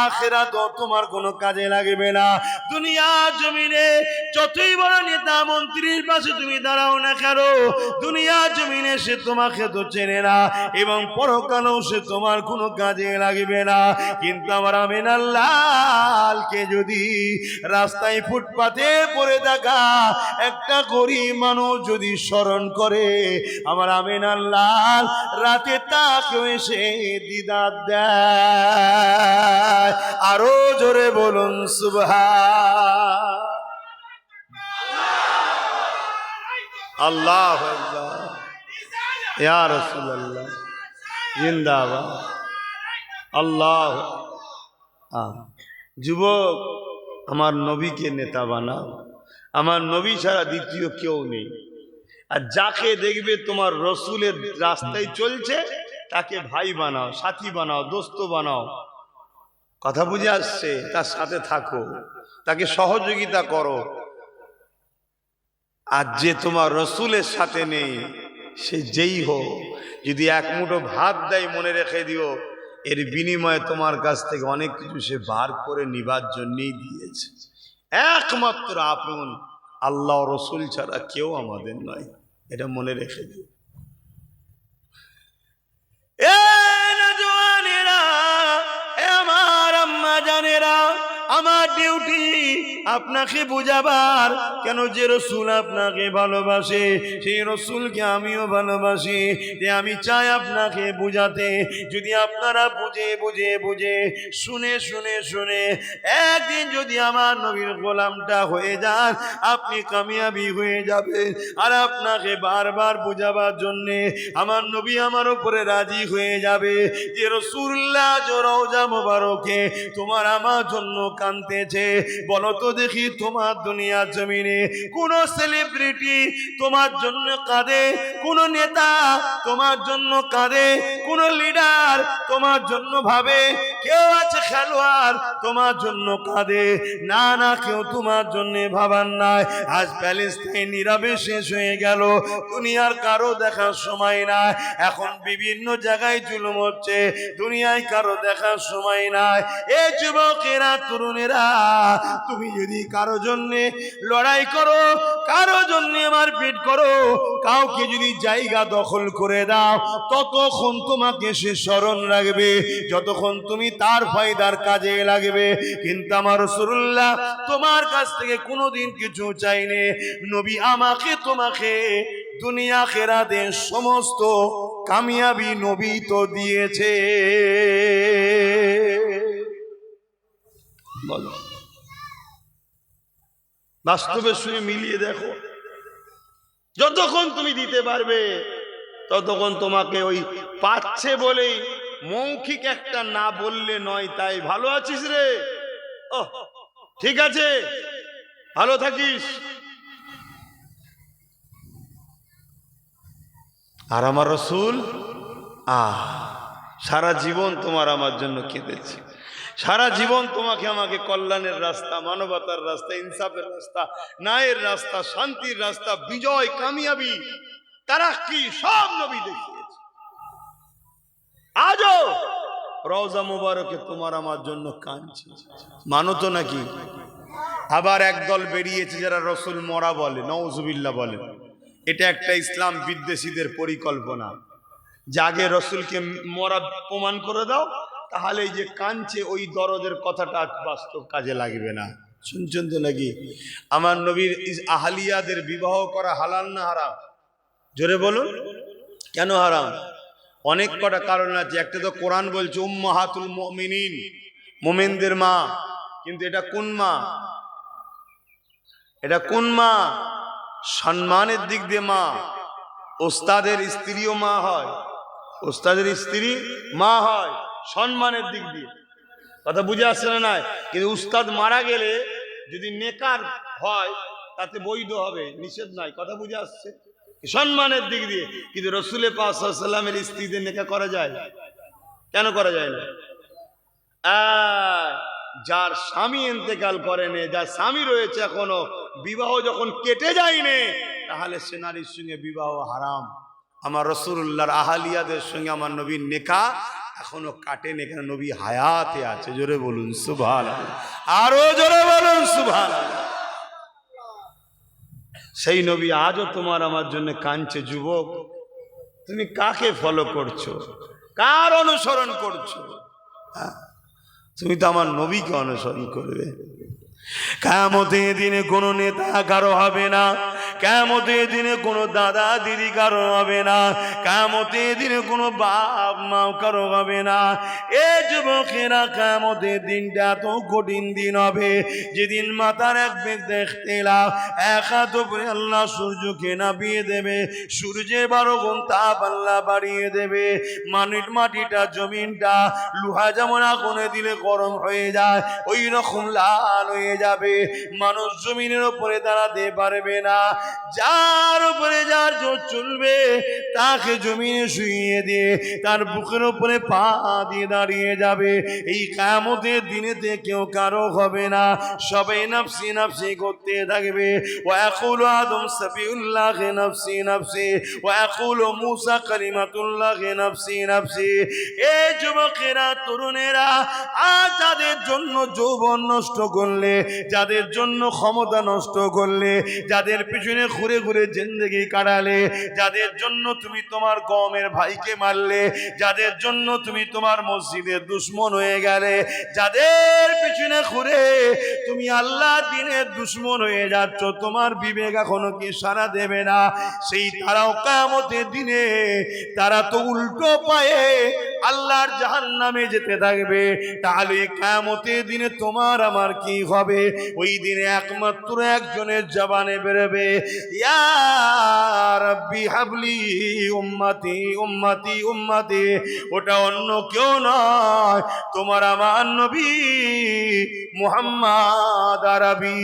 আখিরাতেও তোমার কোনো কাজে লাগবে না। দুনিয়া জমিনে যতই বড় নেতা মন্ত্রী পাশে তুমি দাঁড়াও না কেন, দুনিয়া জমিনে সে তোমাকে তো চেনে না, এবং পরকালেও সে তোমার কোনো কাজে লাগবে না। কিন্তু আমার আমিনার লালকে যদি রাস্তায় ফুটপাতে পড়ে থাকা একটা গরিব মানুষ যদি স্মরণ করে, আমার আমিনার লাল রাতে তাকে এসে দিদার দেয়। আরো জোরে বলুন সুবহান আল্লাহু আকবার। ইয়া রাসূলুল্লাহ জিন্দাবাদ। আল্লাহ যুবক, আমার নবীকে নেতা বানাও। আমার নবী ছাড়া দ্বিতীয় কেউ নেই। আর যাকে দেখবে তোমার রসুলের রাস্তায় চলছে তাকে ভাই বানাও, সাথী বানাও, দোস্ত বানাও। কথা বুঝে আসছে? তার সাথে থাকো, তাকে সহযোগিতা করো। আর যে তোমার রসুলের সাথে নেই, সে যেই হোক, যদি এক মুঠো ভাত দেয়, মনে রেখে দিও এর বিনিময়ে তোমার কাছ থেকে অনেক কিছু সে বার করে নিবার জন্যই দিয়েছে। একমাত্র আপন আল্লাহ রসুল ছাড়া কেউ আমাদের নয়, এটা মনে রেখে দিও। আমার আম্মা জানেরা, আমার ডিউটি আপনাকে বুঝাবার। কেন? যে রসুল আপনাকে ভালোবাসে সেই রসুলকে আমিও ভালোবাসি। আমি চাই আপনাকে বুঝাতে। যদি আপনারা বুঝে বুঝে বুঝে শুনে শুনে শুনে একদিন যদি আমার নবীর গোলামটা হয়ে যান, আপনি কামিয়াবি হয়ে যাবেন। আর আপনাকে বারবার বুঝাবার জন্যে আমার নবী আমার উপরে রাজি হয়ে যাবে যে রাসূলুল্লাহ রওজা মোবারকে তোমার আমার জন্য কাঁদতেছে। বলো তো দেখি, তোমার দুনিয়ার জমিনে কোন সেলিব্রিটি তোমার জন্য কাঁদে? কোন নেতা তোমার জন্য কাঁদে? কোন লিডার তোমার জন্য ভাবে? কেউ আছে খেলোয়াড় তোমার জন্য কাঁদে? না না, কেউ তোমার জন্য ভাবার নাই। আজ প্যালেস্টাইন নীরবে শেষ হয়ে গেল, দুনিয়ার কারো দেখার সময় নাই। এখন বিভিন্ন জায়গায় জুলুম হচ্ছে, দুনিয়ায় কারো দেখার সময় নাই। এ যুবকেরা, তরুণেরা, তুমি যদি কারো জন্য লড়াই করো, কারো জন্য মারপিট করো, কাউকে যদি জায়গা দখল করে দাও, ততক্ষণ তোমাকে সে স্মরণ রাখবে যতক্ষণ তুমি তার ফায়দার কাজে লাগবে। কিন্তু আমার রাসূলুল্লাহ তোমার কাছ থেকে কোনোদিন কিছু চাইনি। নবী আমাকে তোমাকে দুনিয়া আখিরাতের সমস্ত কামিয়াবি নবী তো দিয়েছে। বলো, বাস্তবের সঙ্গে মিলিয়ে দেখো। যতক্ষণ তুমি দিতে পারবে ততক্ষণ তোমাকে ওই পাচ্ছে বলেই মৌখিক একটা না বললে নয়, তাই ভালো আছিস রে, ও ঠিক আছে, ভালো থাকিস। আর আমার রাসূল সারা জীবন তোমার আমার জন্য কেঁদেছে। সারা জীবন তোমাকে আমাকে কল্যাণের রাস্তা, মানবতার রাস্তা, ইনসাফের রাস্তা, ন্যায়ের রাস্তা, শান্তির রাস্তা, বিজয়, কামিয়াবি, তারাক্কি সব নবী দেখিয়েছে। আজও রওজা মুবারকে তোমার আমার জন্য কাঁদছে, মানো তো নাকি? আবার একদল বেরিয়েছে যারা রসুল মরা বলে, নাউজুবিল্লাহ বলে। এটা একটা ইসলাম বিদ্বেষীদের পরিকল্পনা। জাগে রসুলকে মরা প্রমাণ করে দাও, তাহলে এই যে কাঁদছে ওই দরদের কথাটা বাস্তব কাজে লাগবে না। শুনছেন তো নাকি? আমার নবীর আহলিয়াদের বিবাহ করা হালাল না হারাম? জোরে বলুন, কেন হারাম? অনেক কটা কারণ আছে। একটা তো কোরআন বলছে উম্মাহাতুল মুমিনিন, মুমিনদের মা। কিন্তু এটা কোন মা? এটা কোন মা? সম্মানের দিক দিয়ে মা। ওস্তাদের স্ত্রীও মা হয়, ওস্তাদের স্ত্রী মা হয় সম্মানের দিক দিয়ে। কথা বুঝে আসছে না? নাই, কিন্তু উস্তাদ মারা গেলে যদি নেকার হয় তাতে বৈধ হবে, নিষেধ নাই। কথা বুঝে আসছে? সম্মানের দিক দিয়ে। কিন্তু রসুলের পাক সাল্লাল্লাহু আলাইহি ওয়াসাল্লামের স্ত্রীদের নেকা করা যায়? কেন করা যায় না? যার স্বামী ইন্তেকাল করেনি, যার স্বামী রয়েছে এখনো, বিবাহ যখন কেটে যায়নি, তাহলে সে নারীর সঙ্গে বিবাহ হারাম। আমার রাসূলুল্লাহর আহলিয়াদের সঙ্গে আমার নবীর নেকা এখনো কাটেনি, এখানে নবী হায়াতে আছে। জোরে বলুন সুবহানাল্লাহ, আরো জোরে বলুন সুবহানাল্লাহ। সেই নবী আজও তোমার আমার জন্য কাঁদছে। যুবক, তুমি কাকে ফলো করছো? কার অনুসরণ করছো? তুমি তো আমার নবীকে অনুসরণ করবে। কিয়ামতের দিনে কোনো নেতা কারো হবে না, কিয়ামতের দিনে কোনো দাদা দিদি কারো হবে না, কিয়ামতের দিনে কোনো বাপ মা কারো হবে না। এ যুবকেরা, কিয়ামতের দিনটা এত কঠিন দিন হবে, যেদিন মাথার এক বেগ দেখতে এক হাত উপরে আল্লাহ সূর্যকে নামিয়ে দেবে, সূর্যের 12 গুণ তাপ আল্লাহ বাড়িয়ে দেবে। মাটিটা জমিনটা লোহা যেমন আগুনে দিলে গরম হয়ে যায়, ওই রকম লাল হয়ে যাবে। মানুষ জমিনের উপরে দাঁড়াতে পারবে না, যার উপরে যার জোর চলবে তাকে জমিনে শুইয়ে দিয়ে তার বুকের উপরে পা দিয়ে দাঁড়িয়ে যাবে। এই কিয়ামতের দিনেতে কেউ কারো হবে না, সবাই নফসি নফসি করতে থাকবে। ওয়াকুলু আদম সাবিউল্লাহ নফসি নফসি, ওয়াকুলু মূসা কালিমাতুল্লাহ নফসি নফসি। এই যুবকেরা, তরুণেরা, আজ যাদের জন্য যৌবন নষ্ট করলে, যাদের জন্য ক্ষমতা নষ্ট করলে, যাদের পিছনে ঘুরে ঘুরে জিন্দেগি কাটালে, যাদের জন্য তুমি তোমার কওমের ভাইকে মারলে, যাদের জন্য তুমি তোমার মসজিদের দুশমন হয়ে গেলে, যাদের পিছনে ঘুরে তুমি আল্লাহ দ্বীনের দুশমন হয়ে যাচ্ছ, তোমার বিবেক এখনো কি সাড়া দেবে না? সেই তারাও কিয়ামতের দিনে তারা তো উল্টো পায়ে আল্লাহর জাহান্নামে যেতে থাকবে। তাহলে কিয়ামতের দিনে তোমার আমার কি হবে? ওই দিনে একমাত্র একজনের জবানে বেরোবে, ইয়া রাব্বি হাবলি উম্মতি উম্মতি উম্মতি। ওটা অন্য কেউ নয়, তোমার আমার নবী মুহাম্মদ আরবি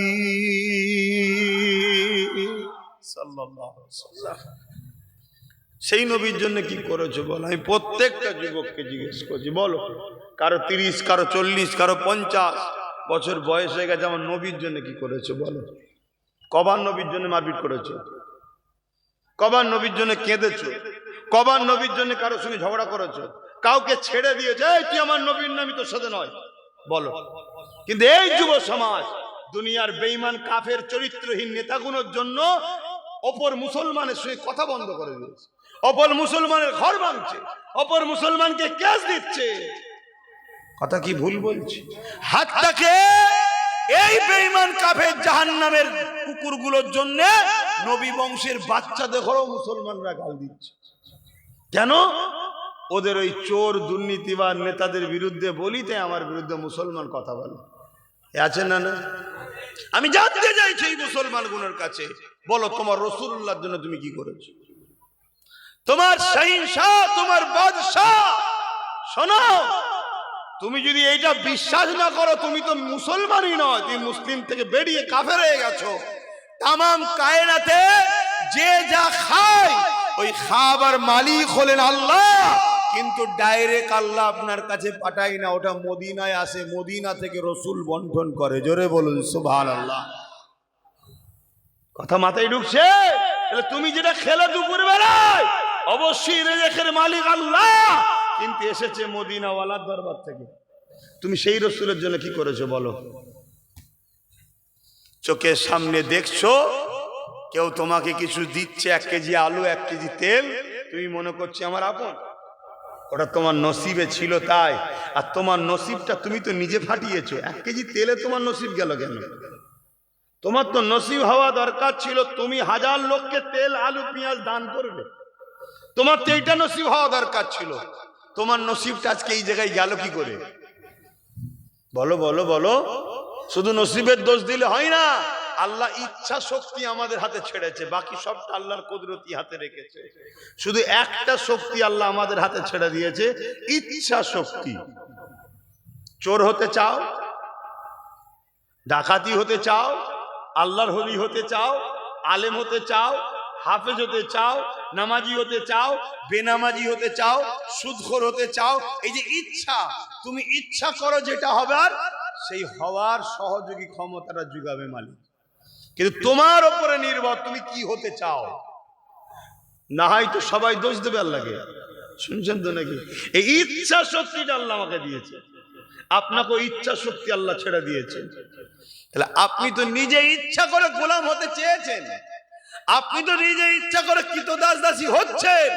সাল্লাল্লাহু আলাইহি ওয়াসাল্লাম। সেই নবীর জন্য কি করেছো বলো? আমি প্রত্যেকটা যুবককে জিজ্ঞেস করছি, বলো। কারো 30, কারো 40, কারো 50 বছর বয়স হয়ে গেছে, আমার নবীর জন্য কি করেছো বলো? কবার নবীর জন্য মারপিট করেছো? কবার নবীর জন্য কেঁদেছো? কবার নবীর জন্য কারোর সঙ্গে ঝগড়া করেছো? কাউকে ছেড়ে দিয়েছে, এই তুই আমার নবীর নামই তোর সাথে নয়, বলো। কিন্তু এই যুব সমাজ দুনিয়ার বেঈমান কাফের চরিত্রহীন নেতাগুলোর জন্য অপর মুসলমানের সঙ্গে কথা বন্ধ করে দিয়েছে, অপর মুসলমানের ঘর ভাঙছে, অপর মুসলমানকে কেস দিচ্ছে। কথা কি ভুল বলছি? হাতটাকে এই বেঈমান কাফের জাহান্নামের কুকুরগুলোর জন্য নবী বংশের বাচ্চাদের ঘরেও মুসলমানরা গাল দিচ্ছে। কেন? ওদের ওই চোর দুর্নীতিবাদ নেতাদের বিরুদ্ধে বলিতে আমার বিরুদ্ধে মুসলমান কথা বলে আছে না? না, আমি জানতে চাইছি এই মুসলমানগুলোর কাছে, বলো তোমার রাসূলুল্লাহর জন্য তুমি কি করেছো? তোমার শাহিনশাহ, তোমার বাদশাহ, শোনো, তুমি যদি এইটা বিশ্বাস না করো, তুমি তো মুসলমানই নয়, তুমি মুসলিম থেকে বেরিয়ে কাফের হয়ে গেছো। তামাম কায়নাতে যে যা খায় ওই খাবার মালিক হলেন আল্লাহ, কিন্তু ডাইরেক্ট আল্লাহ আপনার কাছে পাঠায় না, ওটা মদিনায় আসে, মদিনা থেকে রসুল বন্টন করে। জোরে বলুন সুবহানাল্লাহ। কথা মাথায় ঢুকছে? তাহলে তুমি যেটা খেলে দুপুর বেলায়, অবশ্যই রিজিকের মালিক আল্লাহ, কিন্তু এসেছে মদিনাওয়ালার দরবার থেকে। তুমি সেই রসুলের জন্য কি করেছো বলো? চোখের সামনে দেখছো কেউ তোমাকে কিছু দিচ্ছে, 1 কেজি আলু, 1 কেজি তেল, তুমি মনে করছো আমার আপন। ওটা তোমার নসিবে ছিল তাই, আর তোমার নসিবটা তুমি তো নিজে ফাটিয়েছো। 1 কেজি তেলে তোমার নসিব গেল কেন? তোমার তো নসিব হওয়া দরকার ছিল তুমি 1000 লোককে তেল আলু পেঁয়াজ দান করবে, তোমার তো এইটা নসিব হওয়া দরকার ছিল। তোমার নসিবটা আজকে এই জায়গায় গেল কি করে? বলো বলো বলো। শুধু নসিবের দোষ দিলে হয় না, আল্লাহ ইচ্ছা শক্তি আমাদের হাতে ছেড়েছে, বাকি সবটা আল্লাহর কুদরতি হাতে রেখেছে। শুধু একটা শক্তি আল্লাহ আমাদের হাতে ছেড়ে দিয়েছে, ইচ্ছা শক্তি। চোর হতে চাও, ডাকাতি হতে চাও, আল্লাহর ওলি হতে চাও, আলেম হতে চাও, হাফেজ হতে চাও, নামাজি হতে চাও, বেনামাজি হতে চাও, সুদখোর হতে চাও, এই যে ইচ্ছা, তুমি ইচ্ছা করো যেটা হবার, সেই হওয়ার সহযোগী ক্ষমতাটা যোগাবে মালিক। কিন্তু তোমার উপরে নির্ভর তুমি কি হতে চাও। না হয় তো সবাই দোষ দেবে আল্লাহকে। শুনছেন তো নাকি? এই ইচ্ছা শক্তিটা আল্লাহ আমাকে দিয়েছে, আপনাকে ইচ্ছা শক্তি আল্লাহ ছেড়ে দিয়েছে। তাহলে আপনি তো নিজে ইচ্ছা করে গোলাম হতে চেয়েছেন, আপনি তো নিজে ইচ্ছা করে কৃতদাস দাসী হচ্ছেন,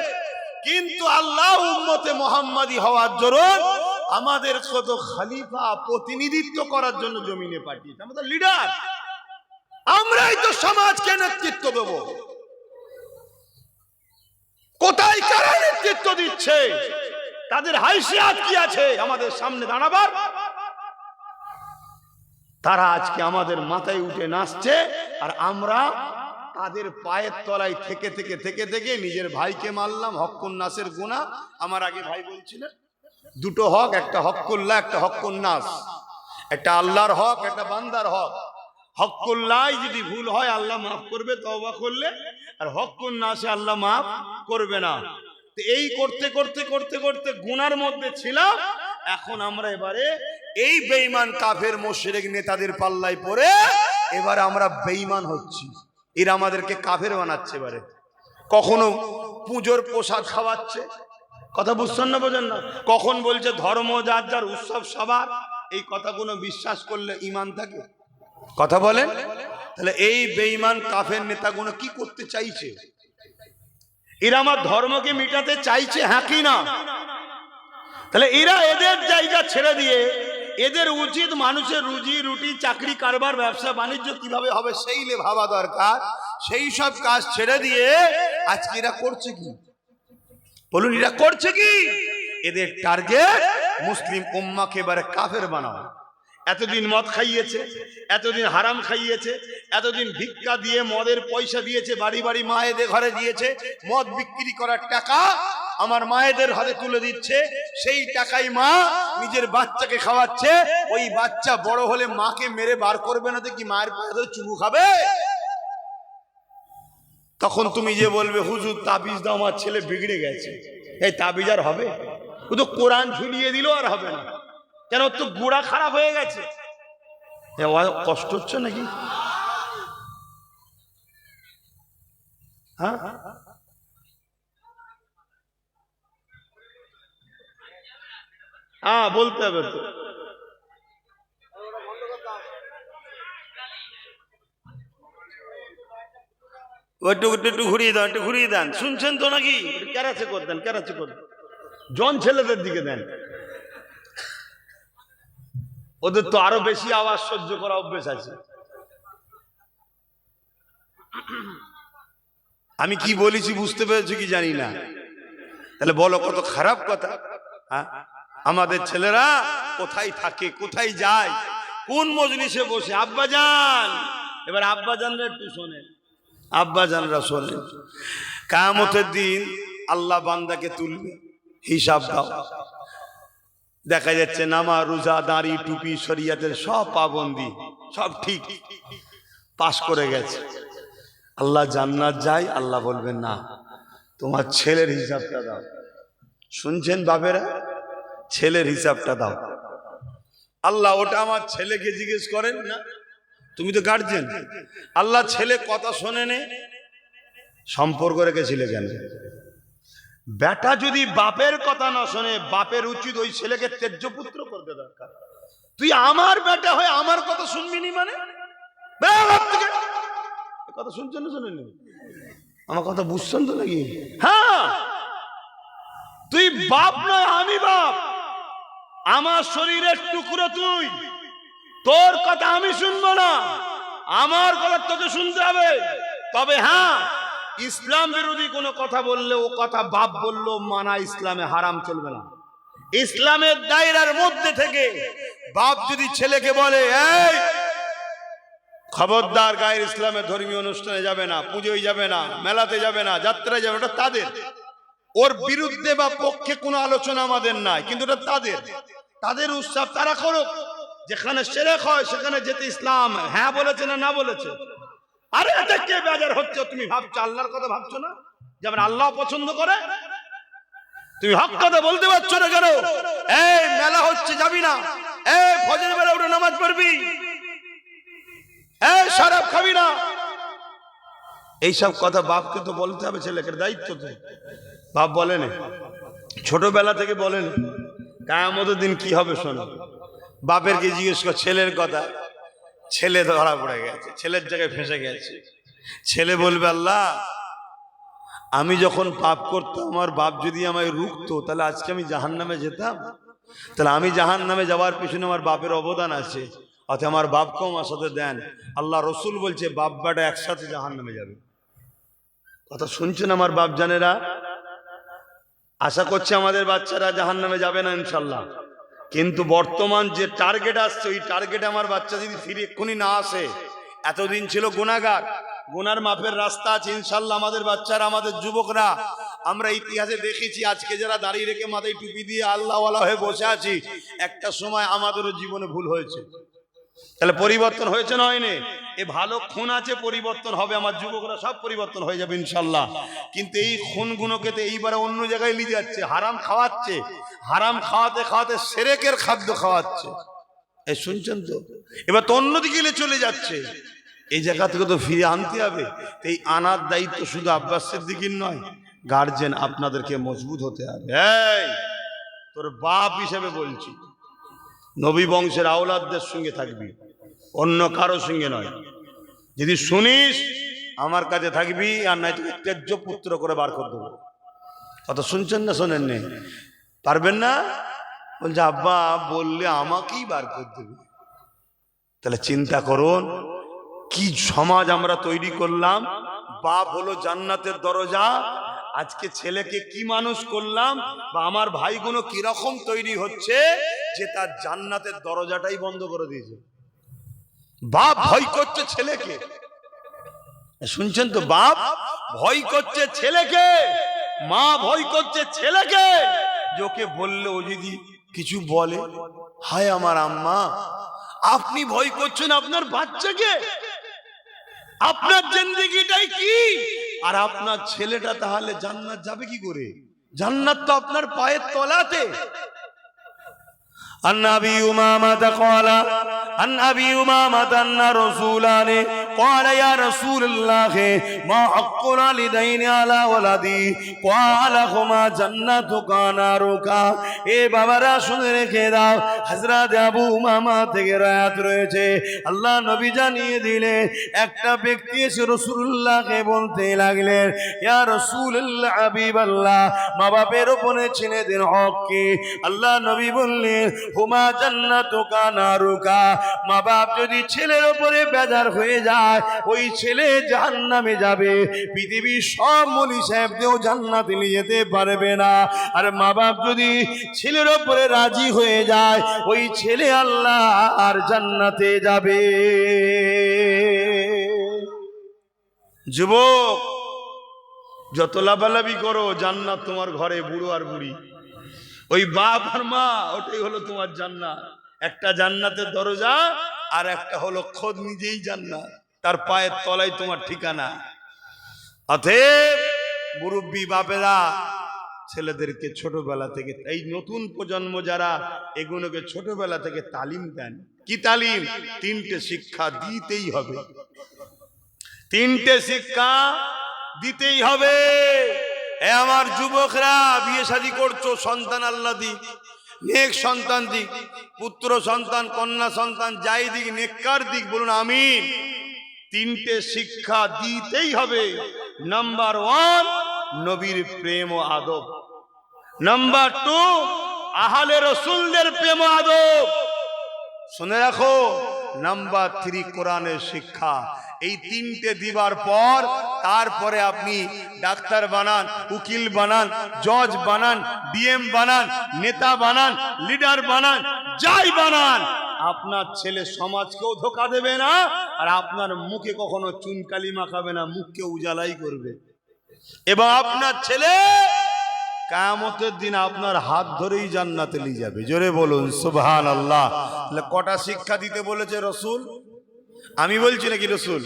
কিন্তু আল্লাহ উম্মতে মুহাম্মাদি হওয়ার জন্য আমাদের কত খলিফা প্রতিনিধিত্ব করার জন্য জমিনে পাঠিয়েছে, আমাদের লিডার, আমরাই তো সমাজকে নেতৃত্ব দেব। কোথায় কারা নেতৃত্ব দিচ্ছে, তাদের হাইসিয়াত কি আছে আমাদের সামনে দাঁড়াবার? তারা আজকে আমাদের মাথায় উঠে নাচছে, আর আমরা তাদের পায়ের তলায় থেকে থেকে থেকে থেকে নিজের ভাইকে মারলাম। হক্কুন নাসের গুনাহ, আমার আগে ভাই বলছিলেন দুটো হক, একটা হক্কুল্লাহ, একটা হক্কুন নাস। একটা আল্লাহর হক, একটা বান্দার হক। হক্কুল্লাহ যদি ভুল হয় আল্লাহ মাফ করবে তওবা করলে, আর হক্কুন নাসে আল্লাহ মাফ করবে না। তো এই করতে করতে করতে করতে গুনার মধ্যে ছিলাম। এখন আমরা এবারে এই বেঈমান কাফের মুশরিক নেতাদের পাল্লায় পড়ে এবারে আমরা বেঈমান হচ্ছি। এরা আমাদেরকে কাফের বানাচ্ছে। এবারে কখনো পুজোর প্রসাদ খাওয়াচ্ছে, কথা বুঝছেন না, বোঝেন না? কখন বলছে ধর্ম যার যার, উৎসব সবার। এই কথাগুলো বিশ্বাস করলে ঈমান থাকে? কথা বলেন। তাহলে এই বেঈমান কাফের নেতাগুলো কি করতে চাইছে? এরা আমার ধর্মকে মিটাতে চাইছে, হ্যাঁ কি না? তাহলে এরা এদের জায়গা ছেড়ে দিয়ে, এদের উচিত মানুষের রুজি রুটি, চাকরি, কারবার, ব্যবসা বাণিজ্য কিভাবে হবে সেই নিয়ে ভাবা দরকার। সেই সব কাজ ছেড়ে দিয়ে আজকে এরা করছে কি বলুন? এরা করছে কি? এদের টার্গেট মুসলিম উম্মাকে এবারে কাফের বানাও। এতদিন মদ খাইয়েছে, এতদিন হারাম খাইয়েছে, এতদিন ভিক্ষা দিয়ে মদের পয়সা দিয়েছে, বাড়ি বাড়ি মায়েদের ঘরে দিয়েছে, মদ বিক্রি করার টাকা আমার মায়েদের হাতে তুলে দিচ্ছে। সেই টাকাই মা নিজের বাচ্চাকে খাওয়াচ্ছে। ওই বাচ্চা বড় হলে মাকে মেরে বার করবে না তো কি মায়ের পায়ে ধরে চুমু খাবে? তখন তুমি যে বলবে হুজুর তাবিজ দাও, আমার ছেলে বিগড়ে গেছে, এই তাবিজ আর হবে? ও তো কোরআন ঝুলিয়ে দিল, আর হবে না কেন? তো গোড়া খারাপ হয়ে গেছে। কষ্ট হচ্ছে নাকি? হ্যাঁ, হ্যাঁ বলতে হবে তো। একটু ঘুরিয়ে দেন, একটু ঘুরিয়ে দেন। শুনছেন তো নাকি? ক্যারাচে করে দেন, ক্যারাচে করে দেন। জন ছেলেদের দিকে দেন, ওদের তো আরো বেশি আওয়াজ সহ্য করা অভ্যেস আছে। আমি কি বলেছি বুঝতে পেরেছি কি জানি না। তাহলে বলো কত খারাপ কথা। আমাদের ছেলেরা কোথায় থাকে, কোথায় যায়, কোন মজলিসে বসে। আব্বাজান, এবার আব্বাজানরা একটু শোনেন, আব্বাজানরা শোনেন। কিয়ামতের দিন আল্লাহ বান্দাকে তুলবে, হিসাব দাও। দেখা যাচ্ছে নামাজ, রোজা, দাড়ি, টুপি, শরিয়াতের সব পাবন্দি সব ঠিক, পাশ করে গেছে। আল্লাহ জান্নাত যায়, আল্লাহ বলবেন না, তোমার ছেলের হিসাবটা দাও। শুনছেন বাপেরা? ছেলের হিসাবটা দাও। আল্লাহ ওটা আমার ছেলেকে জিজ্ঞেস করেন না, তুমি তো গার্জেন। আল্লাহ ছেলে কথা শোনে নে, সম্পর্ক রেখেছিলে কেন? বেটা যদি বাপের কথা না শোনে, বাপের উচিত ওই ছেলেকে ত্যায্য পুত্র করতে দরকার। তুই আমার বেটা হয়ে আমার কথা শুনবি নি মানে? কথা শুনছেন না শোনেন? আমার কথা বুঝছেন তো নাকি? হ্যাঁ, তুই বাপ নয়, আমি বাপ। আমার শরীরের টুকরো তুই, তোর কথা আমি শুনবো না, আমার কথা তোকে শুনতে হবে। তবে হ্যাঁ, ইসলাম বিরোধী কোনো কথা বললে ও কথা বাপ বললো মানা ইসলামে হারাম, চলবে না। ইসলামের দায়রার মধ্যে থেকে বাপ যদি ছেলেকে বলে এই খবরদার গায়ের ইসলামের ধর্মীয় অনুষ্ঠানে যাবে না, পুজোয় যাবে না, মেলাতে যাবে না, যাত্রায় যাবে, ওটা তাদের। ওর বিরুদ্ধে বা পক্ষে কোনো আলোচনা আমাদের নাই, কিন্তু ওটা তাদের, তাদের উৎসব তারা করুক। যেখানে শিরক হয় সেখানে যেতে ইসলাম হ্যাঁ বলেছে না না বলেছে? আরে এটা কে বেজার হচ্ছে? তুমি ভাবছো আল্লাহর কথা ভাবছো না, যেমন আল্লাহ পছন্দ করে? তুমি হক কথা বলতে পারছো না কেন? এই মেলা হচ্ছে যাবি না, এই ফজর বেলা উঠে নামাজ পড়বি, এই শরাব খাবি না। এইসব কথা বাপকে তো বলতে হবে, ছেলেকে দায়িত্ব তো। বাপ বলেন, ছোটবেলা থেকে বলেন কিয়ামতের দিন কি হবে শোনো। বাপের কে জিজ্ঞেস কর ছেলের কথা, ছেলে ধরা পড়ে গেছে, ছেলের জায়গায় ফেঁসে গেছে। ছেলে বলবে আল্লাহ আমি যখন পাপ করতাম আমার বাপ যদি আমায় রুখতো তাহলে আজকে আমি জাহান্নামে যেতাম। তাহলে আমি জাহান্নামে যাওয়ার পিছনে আমার বাপের অবদান আছে, অর্থাৎ আমার বাপকেও আমার সাথে দেন। আল্লাহ রসুল বলছে বাপ বেটা একসাথে জাহান্নামে যাবে। কথা শুনছেন আমার বাপ জানেরা? আশা করছে আমাদের বাচ্চারা জাহান্নামে যাবে না ইনশাল্লাহ, কিন্তু বর্তমান যে টার্গেট আসছে ওই টার্গেটে আমার বাচ্চা যদি ফিরে এক্ষুনি না আসে, এতদিন ছিল গুনাহগার, গুনার মাপের রাস্তা আছে ইনশাল্লাহ। আমাদের বাচ্চারা, আমাদের যুবকরা, আমরা ইতিহাসে দেখেছি আজকে যারা দাঁড়িয়ে রেখে মাথায় টুপি দিয়ে আল্লাহওয়ালা হয়ে বসে আছি, একটা সময় আমাদেরও জীবনে ভুল হয়েছে। তাহলে পরিবর্তন হয়েছে না হয়নি? এ ভালো খুন আছে, পরিবর্তন হবে, আমার যুবকরা সব পরিবর্তন হয়ে যাবে ইনশাল্লাহ। কিন্তু এই খুনগুলোকে তো এইবারে অন্য জায়গায় নিয়ে যাচ্ছে, হারাম খাওয়াচ্ছে, হারাম খাওয়াতে খাওয়াতে সেরেকের খাদ্য খাওয়াচ্ছে। এই শুনছেন তো? এবার তো অন্যদিকে চলে যাচ্ছে, এই জায়গা থেকে তো ফিরে আনতে হবে। এই আনার দায়িত্ব শুধু আব্বাস সিদ্দিকীর নয়, গার্জেন আপনাদেরকে মজবুত হতে হবে। এই তোর বাপ হিসেবে বলছি, নবী বংশের আওলাদদের সঙ্গে থাকবি, অন্য কারো সঙ্গে নয়। যদি শুনিস আমার কাছে থাকবি, আর নাই তোকে তেজ্য পুত্র করে বার করে দেবো। কথা শুনছেন না শোনেন নি? পারবেন না? বলছে আব্বা বললে আমাকেই বার করে দেবে। তাহলে চিন্তা করুন কি সমাজ আমরা তৈরি করলাম। বাপ হলো জান্নাতের দরজা, আজকে ছেলেকে কি মানুষ করলাম, বা আমার ভাইগুলো কিরকম তৈরি হচ্ছে যে তার জান্নাতের দরজাটাই বন্ধ করে দিয়েছে। বাপ ভয় করছে ছেলেকে, শুনছেন তো? বাপ ভয় করছে ছেলেকে, মা ভয় করছে ছেলেকে, যে ওকে বললে ও যদি কিছু বলে, হায় আমার আম্মা, আপনি ভয় করছেন আপনার বাচ্চাকে, আপনার জিন্দেগিটাই কি, আর আপনার ছেলেটা তাহলে জান্নাত যাবে কি করে? জান্নাত তো আপনার পায়ের তলাতে। عن أبي أمامة قال عن أبي أمامة أن رسولان قال يا رسول الله ما حق الوالدين على ولدي قال هما جنتك نارك। এ বাবারা শুনে রেখে দাও, হযরত আবু উমামা থেকে রায়াত রয়েছে, আল্লাহ নবী জানিয়ে দিলে একটা ব্যক্তি এসে রাসূলুল্লাহকে বলতে লাগলেন, ইয়া রাসূলুল্লাহ হাবিবাল্লাহ, মা বাপের উপরে ছেলেদের হক কি? আল্লাহ নবী বললেন হুমা জান্নাতুকা নারুকা, মা বাপ যদি ছেলের উপরে বেজার হয়ে যায় ওই ছেলে জাহান্নামে যাবে, পৃথিবীর সব মলি সাহেবদেরও জান্নাতে নিয়ে যেতে পারবে না। আর মা বাপ যদি ছেলের উপরে রাজি হয়ে যায় ওই ছেলে আল্লাহ আর জান্নাতে যাবে। যুবক যত লাভালাভি করো, জান্নাত তোমার ঘরে, বুড়ো আর বুড়ি, ওই বাপ আর মা, ওটাই হলো তোমার জান্নাত। একটা জান্নাতের দরজা, আর একটা হলো খোদ নিজেই জান্নাত, তার পায়ের তলায় তোমার ঠিকানা। অতএব মুরব্বী বাপেরা ছেলেদেরকে ছোটবেলা থেকে, এই নতুন প্রজন্ম যারা, এগুলোকে ছোটবেলা থেকে তালিম দেন। কি তালিম? তিনটে শিক্ষা দিতেই হবে, তিনটে শিক্ষা দিতেই হবে। এ আমার যুবকরা, বিয়ে শাদী করছো, সন্তান আল্লাহ দিক, নেক সন্তান দিক, পুত্র সন্তান, কন্যা সন্তান, যাই দিক, নেককার দিক, বলুন আমিন। তিনটে শিক্ষা দিতেই হবে। নাম্বার 1 নবীর প্রেম ও আদব, নাম্বার 2 আহলে রাসূলদের প্রেম ও আদব, শুনে রাখো, নাম্বার 3 কোরআনের শিক্ষা। এই তিনটে দিবার পর তারপরে আপনি ডাক্তার বানান, উকিল বানান, জজ বানান, ডিএম বানান, নেতা বানান, লিডার বানান, যাই বানান, আপনার ছেলে সমাজকেও ধোঁকা দেবে না, আর আপনার মুখে কখনো চুনকালি মাখাবে না, মুখকে উজালাই করবে। এবং আপনার ছেলে কিয়ামতের দিন আপনার হাত ধরেই জান্নাতে নিয়ে যাবে। জোরে বলুন সুবহানাল্লাহ। তাহলে কটা শিক্ষা দিতে বলেছে রাসূল? আমি বলছি নাকি রাসূল?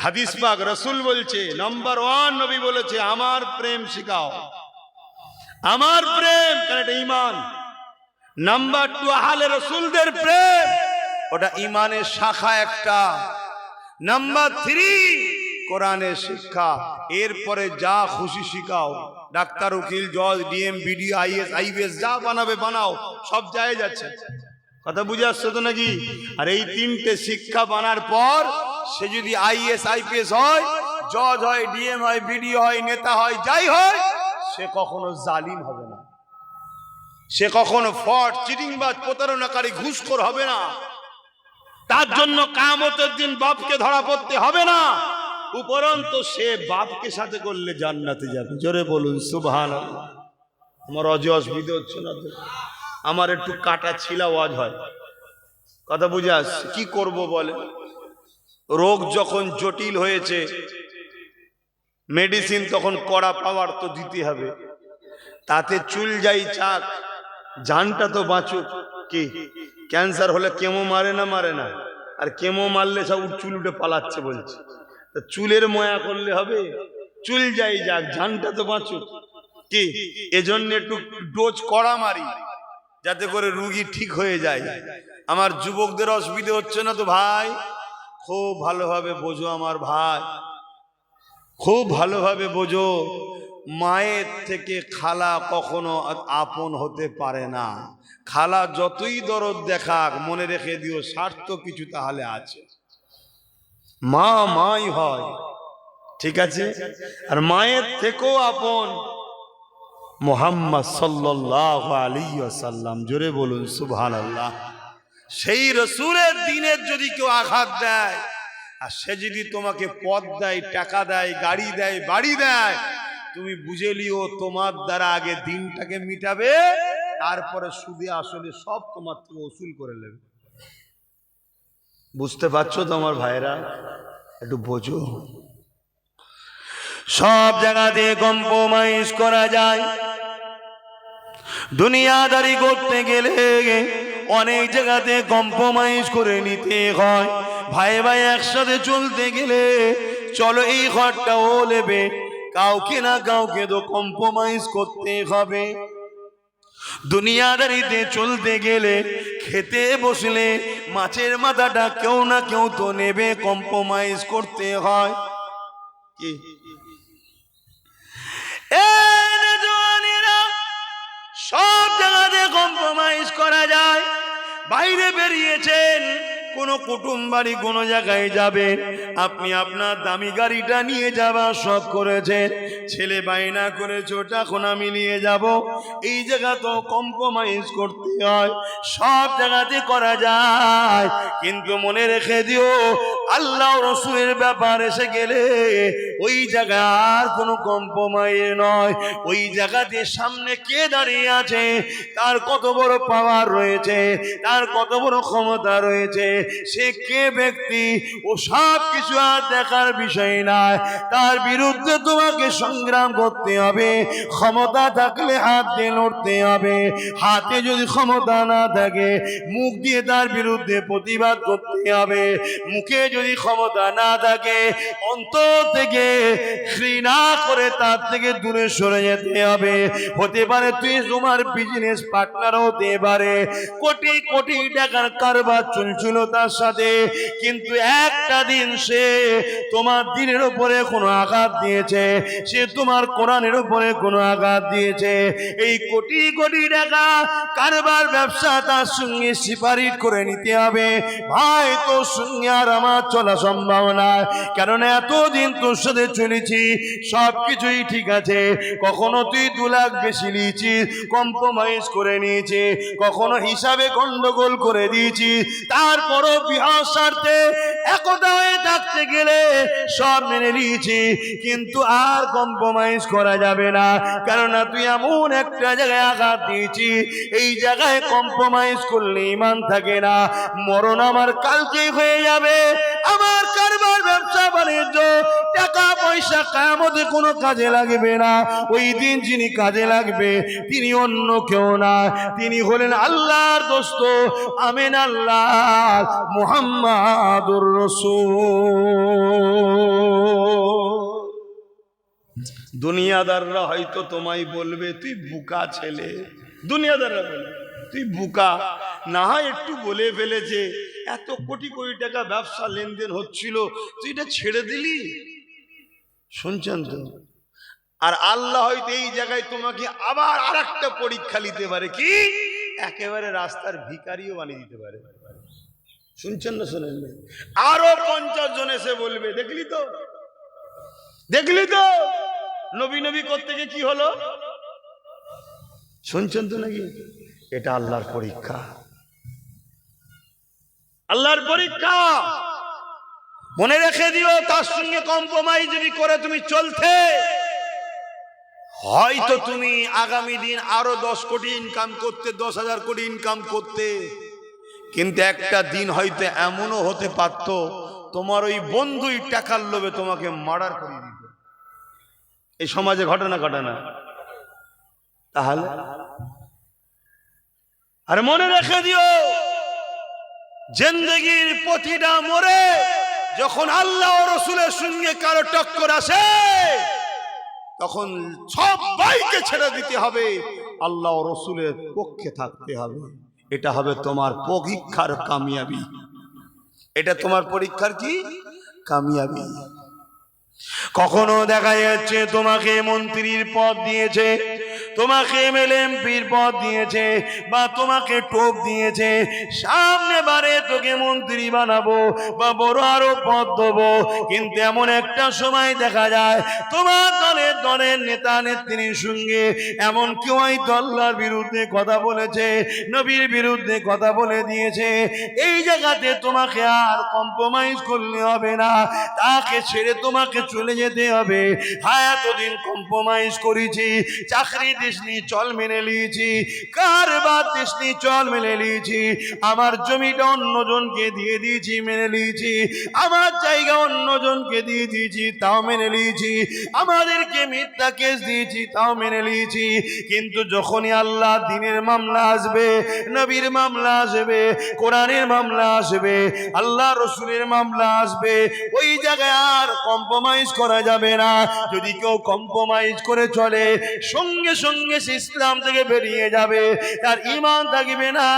হাদিস পাক রাসূল বলছে, নাম্বার 1 নবী বলেছে আমার প্রেম শিখাও, আমার প্রেম, কারণ এটা ঈমান। নাম্বার 2 আহলে রাসূলদের প্রেম, ওটা ঈমানের শাখা একটা। নাম্বার 3 কোরআনের শিক্ষা। এরপরে যা খুশি শিখাও, ডাক্তার, উকিল, জজ, ডিএম, বিডিও, আইএস, আইপিএস যা বানাবে বানাও, সব জায়েজ আছে। কথা বুঝে আসছে তো নাকি? আর এই তিনটে শিক্ষা বানার পর সে যদি আইএস আইপিএস হয়, জজ হয়, ডিএম হয়, বিডিও হয়, নেতা হয়, যাই হয়, সে কখনো জালিম হবে না। সে কখনো ফ্রড, চিটিংবাজ, প্রতারণাকারী, ঘুষখোর হবে না। তার জন্য কিয়ামতের দিন বাপকে ধরা পড়তে হবে না, উপরন্তু সে বাপকে সাথে করলে জান্নাতে যাবে। জোরে বলুন সুবহানাল্লাহ। আমার অসুবিধা হচ্ছে না তো? আমার একটু কাটা ছিলা ওয়াজ হয়, কথা বুঝে আসছে। কি করব বলে? রোগ যখন জটিল হয়েছে, মেডিসিন তখন কড়া পাওয়ার তো দিতে হবে। তাতে চুল যাই চাক, জানটা তো বাঁচুক। কি ক্যান্সার হলে কেমো মারে না? মারে না। আর কেমো মারলে সব চুল উঠে পালাচ্ছে বলছে। তা চুলের ময়া করলে হবে? চুল যাই যাক, জানটা তো বাঁচুক। কি এজন্য একটু ডোজ কড়া মারি, যাতে করে রুগী ঠিক হয়ে যায়। আমার যুবকদের অসুবিধা হচ্ছে না তো ভাই? খুব ভালোভাবে বোঝো আমার ভাই, খুব ভালোভাবে বোঝো। মায়ের থেকে খালা কখনো আপন হতে পারে না। খালা যতই দরদ দেখাক, মনে রেখে দিও স্বার্থ কিছু তাহলে আছে। মা মাই হয়, ঠিক আছে? আর মায়ের থেকেও আপন মুহাম্মদ সাল্লাল্লাহু আলাইহি ওয়াসাল্লাম। জোরে বলুন সুবহানাল্লাহ। সেই রসুলের দিনের যদি কেউ আঘাত দেয়, আর সে যদি তোমাকে পদ দেয়, টাকা দেয়, গাড়ি দেয়, বাড়ি দেয়, তুমি বুঝে লিও তোমার দ্বারা আগে দিনটাকে মিটাবে, তারপরে সুদে আসলে সব তোমার থেকে ওসুল করে নেবে। বুঝতে পারছো তো আমার ভাইরা? একটু বোঝো। সব জায়গাতে কম্প্রোমাইজ করা যায়। দুনিয়াদারি করতে গেলে অনেক জায়গাতে কম্প্রোমাইজ করে নিতে হয়। ভাই ভাই একসাথে চলতে গেলে চলো এই ঘরটা ও নেবে, কাউকে না কাউকে তো কম্প্রোমাইজ করতে হবে। দুনিয়াদারিতে চলতে গেলে খেতে বসলে মাছের মাথাটা কেউ না কেউ তো নেবে, কম্প্রোমাইজ করতে হয়। কি সব জায়গাতে কম্প্রোমাইজ করা যায়। বাইরে বেরিয়েছেন, কোনো কুটুম বাড়ি কোনো জায়গায় যাবে, আপনি আপনার দামি গাড়িটা নিয়ে যাবার শখ করেছেন, ছেলে বায়না করেছে ওটা এখন আমি নিয়ে যাব, এই জায়গা তো কম্প্রোমাইজ করতে হয়। সব জায়গাতে করা যায়, কিন্তু মনে রেখে দিও আল্লাহ রসুলের ব্যাপার এসে গেলে ওই জায়গার কোনো কম্প্রোমাইজ নয়। ওই জায়গাতে সামনে কে দাঁড়িয়ে আছে, তার কত বড় পাওয়ার রয়েছে, তার কত বড় ক্ষমতা রয়েছে, সে কে ব্যক্তি, ও সব কিছু আর দেখার বিষয় নয়। তার বিরুদ্ধে তোমাকে সংগ্রাম করতে হবে। ক্ষমতা থাকলে হাত দিয়ে লড়তে হবে, হাতে যদি ক্ষমতা না থাকে মুখ দিয়ে তার বিরুদ্ধে প্রতিবাদ করতে হবে। মুখে যদি ক্ষমতা না থাকে অন্তর থেকে ঘৃণা করে তার থেকে দূরে সরে যেতে হবে। হতে পারে তুই তোমার বিজনেস পার্টনার হতে পারে, কোটি কোটি টাকার কারবার চলছিল তার সাথে, কিন্তু একটা দিন সে তোমার দিনের উপরে কোনো আঘাত দিয়েছে, সে তোমার কোরআনের উপরে কোনো আঘাত দিয়েছে। এই কোটি কোটি টাকা কারবার ব্যবসা তার সঙ্গে সিপারিট করে নিতে হবে। ভাই তোর সঙ্গে আর আমার চলা সম্ভব না, কারণ এতদিন তোর সাথে চলেছি, সব কিছুই ঠিক আছে। কখনো তুই 2 লাখ বেশি নিয়েছিস, কম্প্রোমাইজ করে নিয়েছে, কখনো হিসাবে গন্ডগোল করে দিয়েছি, তারপরও বিহার স্বার্থে একতা হয়ে থাকতে গেলে সব মেনে নিয়েছি, কিন্তু আর কম্প্রোমাইজ করা যাবে না। কেননা তুই এমন একটা জায়গায় আঘাত দিয়েছি, এই জায়গায় কম্প্রোমাইজ করলে ঈমান থাকে না। মরণ আমার কালকেই হয়ে যাবে। আমার কারবার ব্যবসা বাণিজ্য টাকা পয়সা কিয়ামতে কোনো কাজে লাগবে না। ওই দিন যিনি কাজে লাগবে তিনি অন্য কেউ না, তিনি হলেন আল্লাহর দোস্ত আমিন আল্লাহ মুহাম্মাদুর রাসূল। দুনিয়াদাররা হয়তো তোমায় বলবে তুই বুকা ছেলে, দুনিয়াদাররা বলবে তুই বুকা, না হয় একটু বলে ফেলেছে, এত কোটি কোটি টাকা ব্যবসা লেনদেন হচ্ছিল, তুই এটা ছেড়ে দিলি। শুনছেন তো? আর আল্লাহ হয়তো এই জায়গায় তোমাকে আবার আর একটা পরীক্ষা নিতে পারে, কি একেবারে রাস্তার ভিখারিও বানিয়ে দিতে পারে। শুনছেন না? শোনেন? আরো 50 জন এসে বলবে দেখলি তো, দেখলি তো নবী নবী করতে গিয়ে কি হলো, শুনছেন তো নাকি? এটা আল্লাহর পরীক্ষা, আল্লাহর পরীক্ষা। মনে রেখে দিও, তার সঙ্গে কম্প্রোমাইজ যদি করে তুমি চলতে, হয়তো তুমি আগামী দিন আরো 10 কোটি ইনকাম করতে, 10,000 কোটি ইনকাম করতে, কিন্তু একটা দিন হয়তো এমনও হতে পারত তোমার ওই বন্ধুই টাকার লোভে তোমাকে মার্ডার করে দিত। এই সমাজে ঘটনা ঘটনা। তাহলে আর মনে রেখে দিও, জিন্দেগির প্রতিটা মোড়ে যখন আল্লাহ ও রাসূলের সঙ্গে কারো টক্কর আসে, তখন সবাইকে ছেড়ে দিতে হবে, আল্লাহ ও রাসূলের পক্ষে থাকতে হবে। এটা হবে তোমার পরীক্ষার কামিয়াবি, এটা তোমার পরীক্ষার কি কামিয়াবি। কখনো দেখা যাচ্ছে তোমাকে মন্ত্রীর পদ দিয়েছে, তোমাকে এমএলএ এমপির পদ দিয়েছে, বা তোমাকে টোপ দিয়েছে, সামনে বারে তোকে মন্ত্রী বানাবো বা বড় আরো পদ দেবো, কিন্তু এমন একটা সময় দেখা যায় তোমার দলের নেতা নেত্রীর সঙ্গে এমন কেউ হয়তো আল্লাহর বিরুদ্ধে কথা বলেছে, নবীর বিরুদ্ধে কথা বলে দিয়েছে। এই জায়গাতে তোমাকে আর কম্প্রোমাইজ করলে হবে না, তাকে ছেড়ে তোমাকে চলে যেতে হবে। হ্যাঁ, এতদিন কম্প্রোমাইজ করেছি, চাকরি দেশনি চল মেনে নিয়েছি, কারবার দেশনি চল মেনে নিয়েছি, আমার জমিটা অন্যজনকে দিয়ে দিয়েছি মেনে নিয়েছি, আমার জায়গা অন্যজনকে দিয়ে দিয়েছি তাও মেনে নিয়েছি, আমাদেরকে মিথ্যা কেস দিয়েছি তাও মেনে নিয়েছি। কিন্তু যখনই আল্লাহ দ্বীনের মামলা আসবে, নবীর মামলা আসবে, কোরআনের মামলা আসবে, আল্লাহ রসুলের মামলা আসবে, ওই জায়গায় আর কম্প্রোমাইজ করা যাবে না। যদি কেউ কম্প্রোমাইজ করে চলে, সঙ্গে সঙ্গে সে ইসলাম থেকে বেরিয়ে যাবে, তার ঈমান থাকবে না।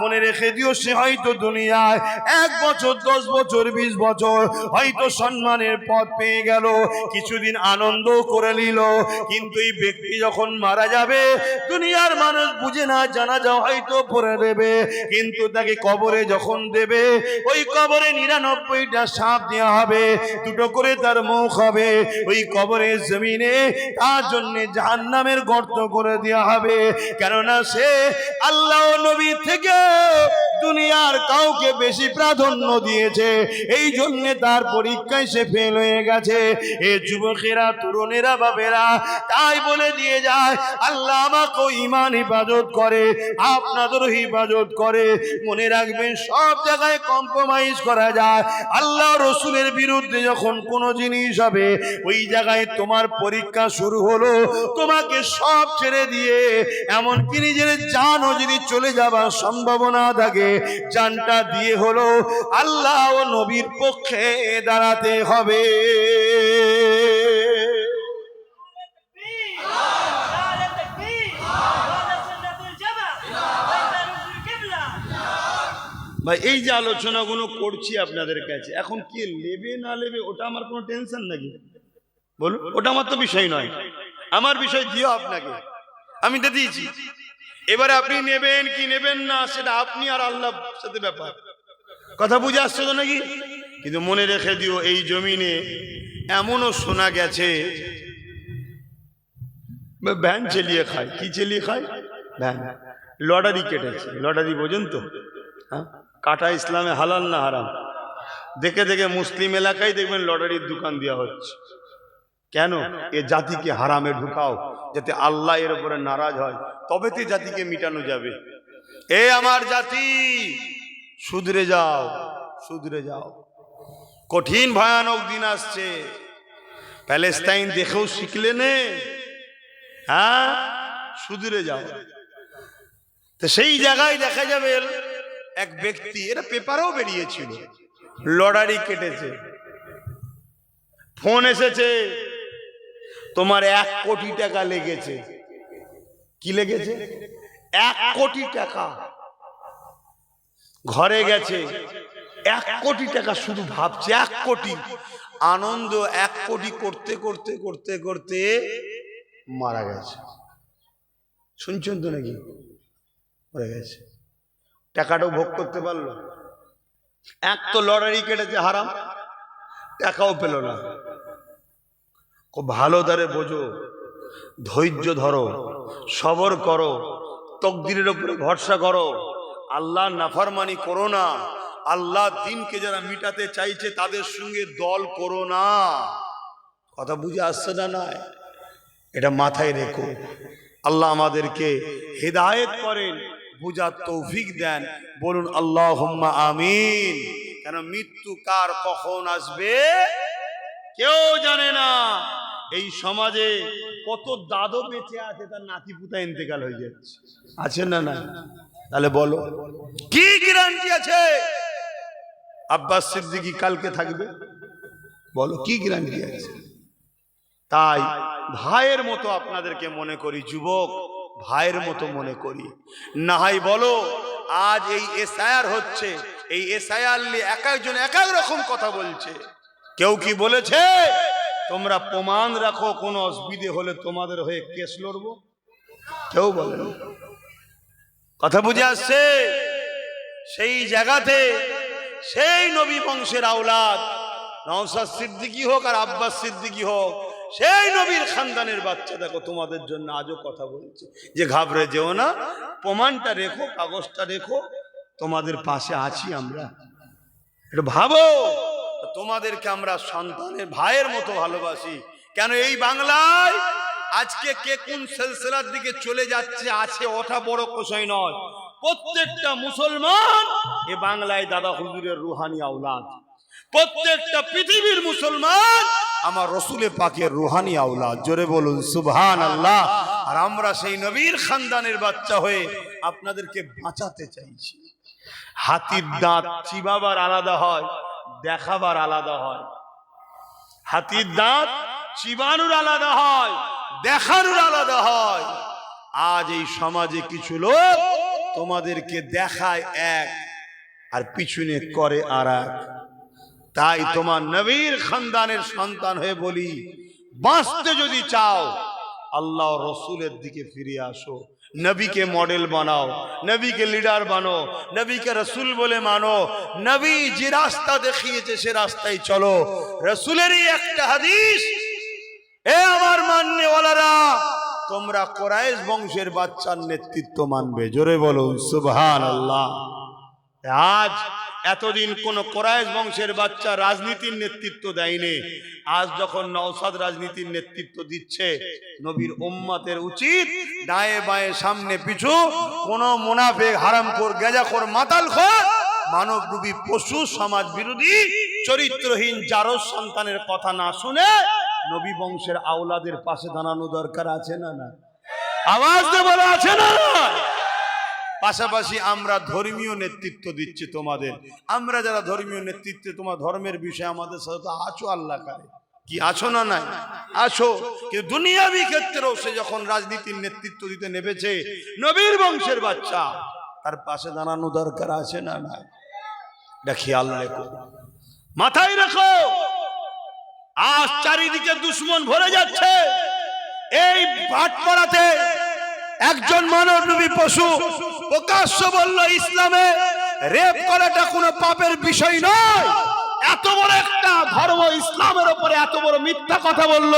মনে রেখে দিও, সে হয়তো দুনিয়ায় 1 বছর, 10 বছর, 20 বছর হয়তো সম্মানের পদ পেয়ে গেল, কিছুদিন আনন্দ করে নিল, কিন্তু এই ব্যক্তি যখন মারা যাবে, দুনিয়ার মানুষ বুঝে না, জানাজা হয়তো পড়ে দেবে, কিন্তু তাকে কবরে যখন দেবে, ওই কবরে 99টা সাপ দেওয়া হবে, 2টো করে তার মুখ হবে, ওই কবরের জমিনে তার জন্য জাহান্নামের গর্ত করে দেওয়া হবে। কেননা সে আল্লাহ ও নবী থেকে দুনিয়ার কাউকে বেশি প্রাধান্য দিয়েছে, এই জন্য তার পরীক্ষায় সে ফেল হয়ে গেছে। এ যুবকেরা, তরুণেরা, বাবেরা, তাই বলে দিয়ে যায়, আল্লাহ আমাকে ঈমান হিফাজত করে, আপনাদেরও হিফাজত করে। মনে রাখবেন, সব জায়গায় কম্প্রোমাইজ করা যায়, আল্লাহ রসুলের বিরুদ্ধে যখন কোনো জিনিস হবে, ওই জায়গায় তোমার পরীক্ষা শুরু হলো, তোমাকে সব ছেড়ে দিয়ে এমনকি নিজের জানও যদি চলে যাবার সম্ভাবনা থাকে, জানটা দিয়ে হলো আল্লাহ ও নবীর পক্ষে দাঁড়াতে হবে। ভাই, এই যে আলোচনাগুলো করছি আপনাদের কাছে, এখন কে নেবে না নেবে ওটা আমার কোনো টেনশন নাকি? বলুন, ওটা আমার তো বিষয় নয়, আমার বিষয় দিও আপনাকে, আমি তো দিয়েছি। এবারে আপনি নেবেন কি নেবেন না, সেটা আপনি আর আল্লাহর সাথে ব্যাপার। কথা বুঝে আসছে তো নাকি? কিন্তু মনে রেখে দিও, এই জমিনে এমনও শোনা গেছে ভ্যান চালিয়ে খায়। কি চালিয়ে খায়? ভ্যান। লটারি কেটেছে, লটারি বোঝেন তো? হ্যাঁ, কাটা ইসলামে হালাল না হারাম? দেখে দেখে মুসলিম এলাকায় দেখবেন লটারির দোকান দেওয়া হচ্ছে। কেন? এ জাতিকে হারামে ঢুকাও, যাতে আল্লাহ এর উপরে নারাজ হয়, তবে তো জাতিকে মিটানো যাবে। এ আমার জাতি, শুধরে যাও, শুধরে যাও। কঠিন ভয়ানক দিন আসছে। প্যালেস্টাইন দেখেও শিখলে নে, হ্যাঁ, শুধরে যাও। তো সেই জায়গায় দেখা যাবে এক ব্যক্তি, এটা পেপারেও বেরিয়েছিল, লটারি কেটেছে, ফোন এসেছে, তোমার 1 কোটি টাকা লেগেছে। কি লেগেছে? 1 কোটি টাকা। ঘরে গেছে, 1 কোটি টাকা, শুধু ভাবছে 1 কোটি। আনন্দ 1 কোটি করতে করতে করতে করতে মারা গেছে। শুনছেন তো নাকি? মরে গেছে। টাকাটাও ভোগ করতে পারলো। এক তো লটারি কেটেছে হারাম, টাকাও পেল না। খুব ভালো ধারে বোঝো, ধৈর্য ধরো, সবর করো, তকদিরের উপরে ভরসা করো, আল্লাহ নাফরমানি করো না। আল্লাহ দিনকে যারা মিটাতে চাইছে তাদের সঙ্গে দল করো না। কথা বুঝে আসছে না? নয়, এটা মাথায় রেখো। আল্লাহ আমাদেরকে হেদায়েত করেন, বুঝার তৌফিক দেন। বলুন আল্লাহুম্মা আমিন। কেন মৃত্যু কার কখন আসবে কেউ জানে না। এই সমাজে কত দাদু বেঁচে আছে, তার নাতি পুতা ইন্তেকাল হয়ে যাচ্ছে, আছে না? না, তাহলে বলো কি গ্যারান্টি আছে আব্বাস সিদ্দিকী কালকে থাকবে? বলো কি গ্যারান্টি আছে? তাই ভাইয়ের মতো আপনাদেরকে মনে করি, যুবক ভাইয়ের মতো মনে করি। না হয় বলো আজ এই এসআইআর হচ্ছে, এই এসআইআর নিয়ে এক একজন এক এক রকম কথা বলছে। কেউ কি বলেছে তোমরা প্রমাণ রাখো, কোনো অসুবিধে হলে তোমাদের হয়ে কেস লড়বো? কেউ বলেন। কথা বুঝে আসছে? সেই জায়গাতে সেই নবী বংশের আওলাদ নওশাদ সিদ্দিকী হোক আর আব্বাস সিদ্দিকী হোক, সেই নবীর খানদানের বাচ্চা দেখো তোমাদের জন্য আজও কথা বলছে যে ঘাবড়ে যেও না, প্রমাণটা রেখো, কাগজটা রেখো, তোমাদের পাশে আছি আমরা। একটু ভাবো, তোমাদেরকে আমরা সন্তানের ভাইয়ের মতো ভালোবাসি। কেন এই বাংলায় আজকে কে কোন সিলসিলার দিকে চলে যাচ্ছে আছে ওটা বড় বিষয় নয়। প্রত্যেকটা মুসলমান এ বাংলায় দাদা হুজুরের রুহানি আওলাদ। প্রত্যেকটা পৃথিবীর মুসলমান আমার রসুলের পাকের রুহানি আওলাদ। জোরে বলুন সুবহানাল্লাহ। আর আমরা সেই নবীর খানদানের বাচ্চা হয়ে আপনাদেরকে বাঁচাতে চাইছি। হাতির দাঁত চিবাবার আলাদা হয়, দেখাবার আলাদা হয়। হাতির দাঁত চিবানোর আলাদা হয়, দেখানোর আলাদা হয়। আজ এই সমাজে কিছু লোক তোমাদেরকে দেখায় এক আর পিছনে করে আর এক। তাই তোমার নবীর খানদানের সন্তান হয়ে বলি, বাঁচতে যদি চাও আল্লাহ রসুলের দিকে ফিরে আসো। নবীকে মডেল বানাও, নবীকে লিডার বানো, নবীকে রসুল বলে মানো। নবী যে রাস্তা দেখিয়েছে সে রাস্তায় চলো। রসুলেরই একটা হাদিস, এ আমার মান্যওয়ালারা, তোমরা কুরাইশ বংশের বাচ্চার নেতৃত্ব মানবে। জোরে বলুন সুবহানাল্লাহ। আজ এতদিন কোন কুরাইশ বংশের বাচ্চা রাজনীতির নেতৃত্ব দেয়নি। আজ যখন নওশাদ রাজনীতির নেতৃত্ব দিচ্ছে, নবীর উম্মতের উচিত ডায়ে বায়ে সামনে পিছু কোন মুনাফিক, হারামখোর, গেজাখোর, মাতালখোর, মানবরূপী পশু, সমাজ বিরোধী, চরিত্রহীন জারজ সন্তানের কথা না শুনে নবী বংশের আওলাদের পাশে দাঁড়ানো দরকার আছে না? না, আওয়াজ দিয়ে বলা আছে না? পাশাপাশি আমরা ধর্মীয় নেতৃত্ব দিচ্ছি তোমাদের। আমরা যারা ধর্মীয় নেতৃত্বে তোমার ধর্মের বিষয়ে আমাদের সাথে আছো, আল্লাহ করে কি আছো না? নাই আছো। কিন্তু দুনিয়াবি ক্ষেত্রেও সে যখন রাজনীতির নেতৃত্ব দিতে নেমেছে, নবীর বংশের বাচ্চা, তার পাশে দাঁড়ানো দরকার আছে না? নাই, এটা খেয়াল রেখো, মাথায় রাখো। আজ চারিদিকে দুশ্মন ভরে যাচ্ছে। এই ভাটপাড়াতে একজন মানবরূপী পশু প্রকাশ্য বলল ইসলামে রেপ করাটা কোনো পাপের বিষয় নয়। এত বড় একটা ধর্ম ইসলামের উপরে এত বড় মিথ্যা কথা বলল,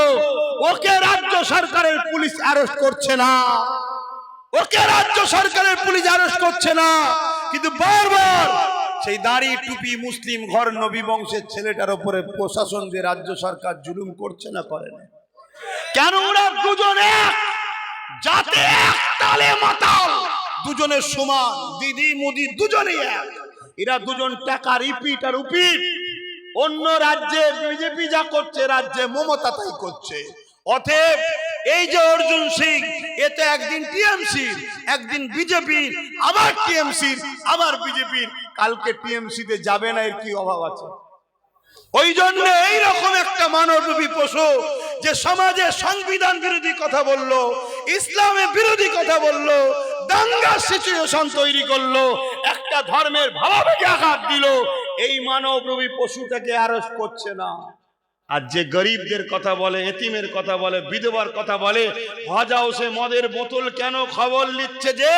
ওকে রাজ্য সরকারের পুলিশ অ্যারেস্ট করছে না, ওকে রাজ্য সরকারের পুলিশ অ্যারেস্ট করছে না। কিন্তু বারবার সেই দাড়ি টুপি মুসলিম ঘর নবী বংশের ছেলেটার উপরে প্রশাসন দিয়ে রাজ্য সরকার জুলুম করছে না? করে না কেন? ওরা দুজনে যাতে এক তালে মাতাল, দুজনের সমান, দিদি মুদি দুজনেই এক। এরা দুজন টাকা রিপিট আর উপিট। অন্য রাজ্যে বিজেপি যা করছে, রাজ্যে মমতা তাই করছে। অতএব এই যে অর্জুন সিং, এতে একদিন টিএমসি, একদিন বিজেপি, আবার টিএমসি, আবার বিজেপি, কালকে টিএমসি তে যাবে না, এর কি অভাব আছে? ওই জন্য এইরকম একটা মানবরূপী পশু যে সমাজে সংবিধান বিরোধী কথা বললো, ইসলামের বিরোধী কথা বললো, দাঙ্গার সিচুয়েশন তৈরি করলো, একটা ধর্মের ভাবাবেগে আঘাত দিল, এই মানবরূপী পশুটাকে অ্যারেস্ট করছে না। আর যে গরিবদের কথা বলে, এতিমের কথা বলে, বিধবার কথা বলে, হজ হাউসে মদের বোতল কেন খবর নিচ্ছে যে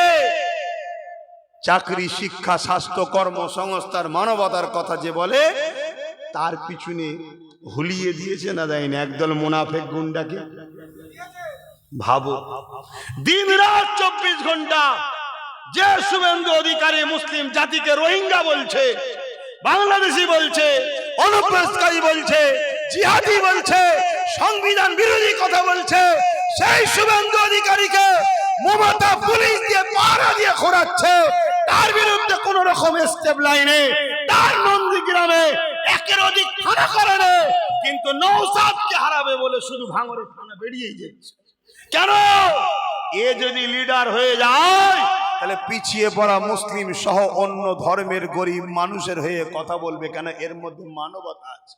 চাকরি, শিক্ষা, স্বাস্থ্য, কর্মসংস্থান, মানবতার কথা যে বলে, তার পিছনে হুলিয়ে দিয়েছে না দেয়নি একদল মুনাফিক গুন্ডাকে? ভাবো, দিন রাত 24 ঘন্টা যে শুভেন্দু অধিকারী মুসলিম জাতিকে রোহিঙ্গা বলছে, বাংলাদেশি বলছে, অনুপ্রবেশকারী বলছে, জিহাদি বলছে, সংবিধান বিরোধী কথা বলছে, সেই শুভেন্দু অধিকারীকে মমতা পুলিশ দিয়ে পাহারা দিয়ে খোঁড়াচ্ছে। তার বিরুদ্ধে কোন রকম স্টেপ লাইনে তার নন্দীগ্রামে একের অধিক থানা করে না, কিন্তু নওশাদকে হারাবে বলে শুধু ভাঙড়ের থানা বেরিয়েই যাচ্ছে। কেন? এ যদি লিডার হয়ে যায় তাহলে পিছিয়ে পড়া মুসলিম সহ অন্য ধর্মের গরিব মানুষের হয়ে কথা বলবে। কেন? এর মধ্যে মানবতা আছে,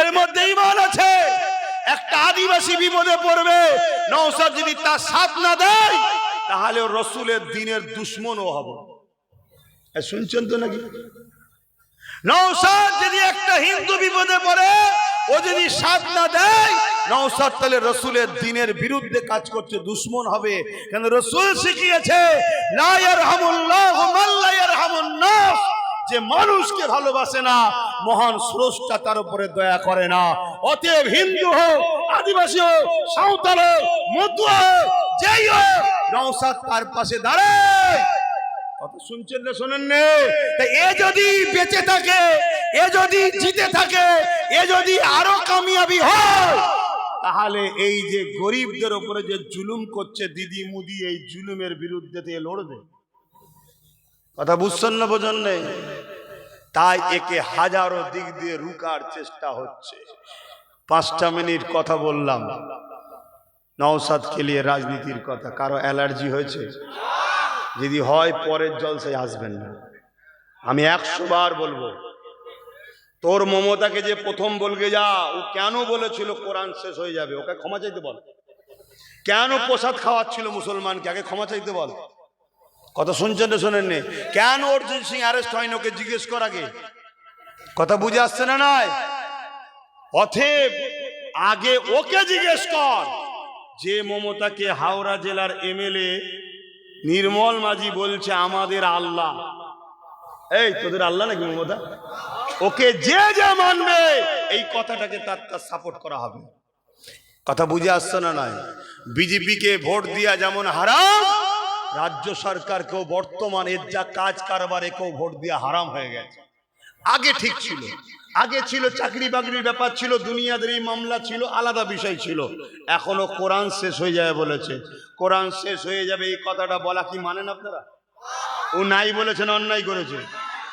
এর মধ্যে ঈমান আছে। একটা আদিবাসী বিপদে পড়বে, নওশাদ যদি তার সাথ না দেয় তাহলে রসুলের দ্বীনের দুশমনও হবে। শুনছেন তো নাকি? নওশাদ যদি একটা হিন্দু বিপদে পড়ে, ও যদি সাথ না দেয়, নওশাদ তাহলে রসুলের দ্বীনের বিরুদ্ধে কাজ করছে, দুশমন হবে। কেন? রসুল শিখিয়েছে লা ইয়ারহামুল্লাহু মান লা ইয়ারহামুন নাস, যে মানুষকে ভালোবাসে না মহান স্রষ্টা তার উপরে দয়া করে না। অতএব হিন্দু হোক, আদিবাসী হোক, সাঁওতাল হোক, মতুয়া হোক, যেই হোক, নওশাদ তার পাশে দাঁড়ায়। কথা শুনছেন না শোনেন না? এ যদি বেঁচে থাকে, এ যদি জিতে থাকে, এ যদি আরো কামিয়াবি হয়, তাহলে এই যে গরিবদের উপরে যে জুলুম করছে দিদি মুদি, এই জুলুমের বিরুদ্ধে দিয়ে লড়বে। কথা বুঝছেন না? বোঝেন নেই? তাই একে হাজারো দিক দিয়ে রুকার চেষ্টা হচ্ছে। 5টা মিনিট কথা বললাম নওশাদকে নিয়ে, রাজনীতির কথা। কারো অ্যালার্জি হয়েছে? যদি হয় পরের জলসায় আসবেন না। আমি 100 বার বলবো, তোর মমতাকে যে প্রথম বলবে যা, ও কেন বলেছিল কোরআন শেষ হয়ে যাবে, ওকে ক্ষমা চাইতে বল। কেন প্রসাদ খাওয়াচ্ছিল মুসলমানকে, আগে ক্ষমা চাইতে বল। কথা শুনছেন না শোনেন নি? কেন অর্জুন সিং অ্যারেস্ট হয়নি, ওকে জিজ্ঞেস কর আগে। কথা বুঝে আসছে না? নাই অথেব আগে ওকে জিজ্ঞেস কর, যে মমতাকে হাওড়া জেলার এমএলএ নির্মল মাঝি বলছে আমাদের আল্লাহ। এই তোদের আল্লাহ নাকি মমতা? ওকে যে যে মানবে এই কথাটাকে তার সাপোর্ট করা হবে। কথা বুঝে আসছে না? নাই বিজেপিকে ভোট দিয়া যেমন হারাম, রাজ্য সরকারকেও বর্তমান এর যা কাজ কারবারে কেউ ভোট দিয়া হারাম হয়ে গেছে। আগে ঠিক ছিল, আগে ছিল চাকরি বাকরির ব্যাপার ছিল, দুনিয়াদারি মামলা ছিল, আলাদা বিষয় ছিল। এখনো কোরআন শেষ হয়ে যাবে বলেছে। কোরআন শেষ হয়ে যাবে এই কথাটা বলা কি মানেন আপনারা? ও নাই বলেছেন, অন্যায় করেছে।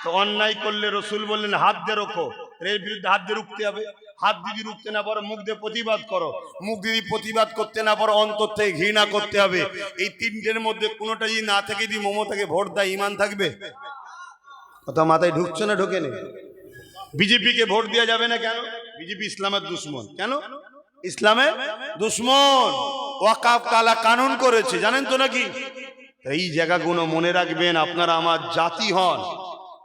তো অন্যায় করলে রসুল বললেন হাত দিয়ে রোখো, এর বিরুদ্ধে হাত দিয়ে রুখতে হবে। হাত যদি রুখতে না পারো মুখ দিয়ে প্রতিবাদ করো, মুখ যদি প্রতিবাদ করতে না পারো অন্তর থেকে ঘৃণা করতে হবে। এই 3টের মধ্যে কোনোটা যদি না থেকে যদি মমতাকে ভোট দেয়, ঈমান থাকবে? কথা মাথায় ঢুকছে না? ঢোকেনি? বিজেপিকে ভোট দেওয়া যাবে না কেন? বিজেপি ইসলামের দুশমন। কেন? ইসলামের দুশমন। ওয়াকাফ কালা কানুন করেছে, জানেন তো নাকি? এই জায়গাগুলো মনে রাখবেন। আপনারা আমার জাতি হন,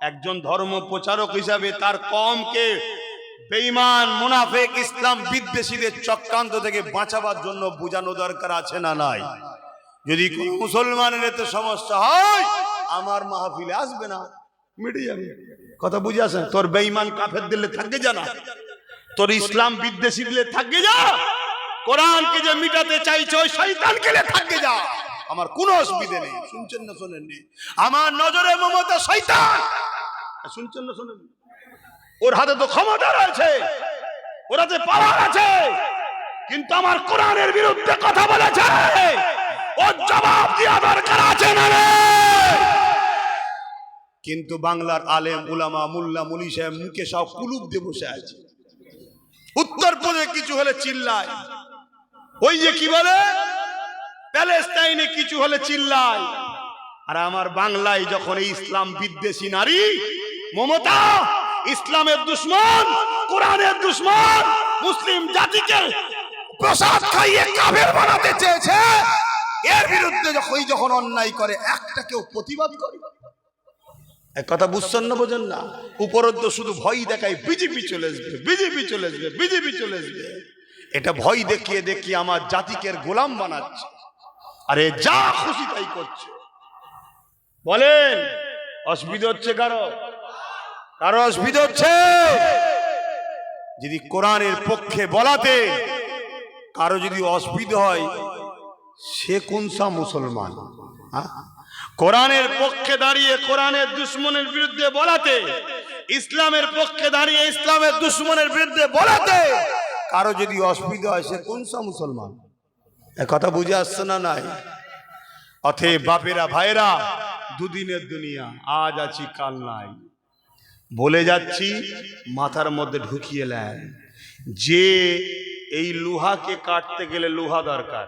একজন ধর্ম প্রচারক হিসাবে তার কমকে বেঈমান, মুনাফিক, ইসলাম বিদ্বেষীদের চক্রান্ত থেকে বাঁচাবার জন্য বোঝানো দরকার আছে না নাই? যদি কোন মুসলমানের এতে সমস্যা হয় আমার মাহফিলে আসবে না, মিটে যাবে। কথা বুঝে আসেন? তোর বেঈমান কাফের দিলে থাকে যা না, তোর ইসলাম বিদ্বেষী দিলে থাকে যা, কোরআনকে যে মিটাতে চাইছো ওই শয়তানকে দিলে থাকে যা, আমার কোনো অসুবিধা নেই। শুনছেন না শোনেননি? আমার নজরে মমতা শয়তান। শুনছেন না শোনেন? ওর হাতে তো ক্ষমতা রয়েছে, ওর হাতে পাওয়ার আছে, কিন্তু আমার কোরআনের বিরুদ্ধে কথা বলেছে, ওর জবাব দেওয়া দরকার আছে না? কিন্তু বাংলার আলেম উলামা মুল্লা মুলি সাহেব মুখে সব কুলুপ দিয়ে বসে আছে। উত্তরপ্রদেশে কিছু হলে চিল্লায়, ওই যে কি বলে প্যালেস্টাইনে কিছু হলে চিল্লায়। আর আমার বাংলায় যখন এই ইসলাম বিদ্বেষী নারী মমতা ইসলামের দুশমন, কোরআনের দুশমন, মুসলিম জাতিকে প্রসাদ খাইয়ে কাফের বানাতে চেয়েছে, এর বিরুদ্ধে যখন অন্যায় করে একটা কেউ প্রতিবাদ করে। এক কথা বুঝছেন না? বোঝেন না? উপরন্ত শুধু ভয় দেখায়, বিজেপি চলে আসবে, বিজেপি চলে আসবে, বিজেপি চলে আসবে। এটা ভয় দেখিয়ে দেখিয়ে আমার জাতিকে গোলাম বানাচ্ছে। আরে যা খুশি তাই করছে। বলেন অসুবিধা হচ্ছে কারো? কারো অসুবিধা হচ্ছে? যদি কোরআনের পক্ষে বলাতে কারো যদি অসুবিধা হয় সে কোন সা মুসলমান? কোরআনের পক্ষে দাঁড়িয়ে কোরআনের দুশ্মনের বিরুদ্ধে বলাতে, ইসলামের পক্ষে দাঁড়িয়ে ইসলামের দুশ্মনের বিরুদ্ধে বলাতে কারো যদি অসুবিধা হয় সে কোন সা মুসলমান? কথা বুঝে আসছে না? নাই। অতএব বাপেরা ভাইরা, দুদিনের দুনিয়া, আজ আছি কাল নাই। বলে যাচ্ছি, মাথার মধ্যে ঢুকিয়ে নেন যে এই লোহাকে কাটতে গেলে লোহা দরকার,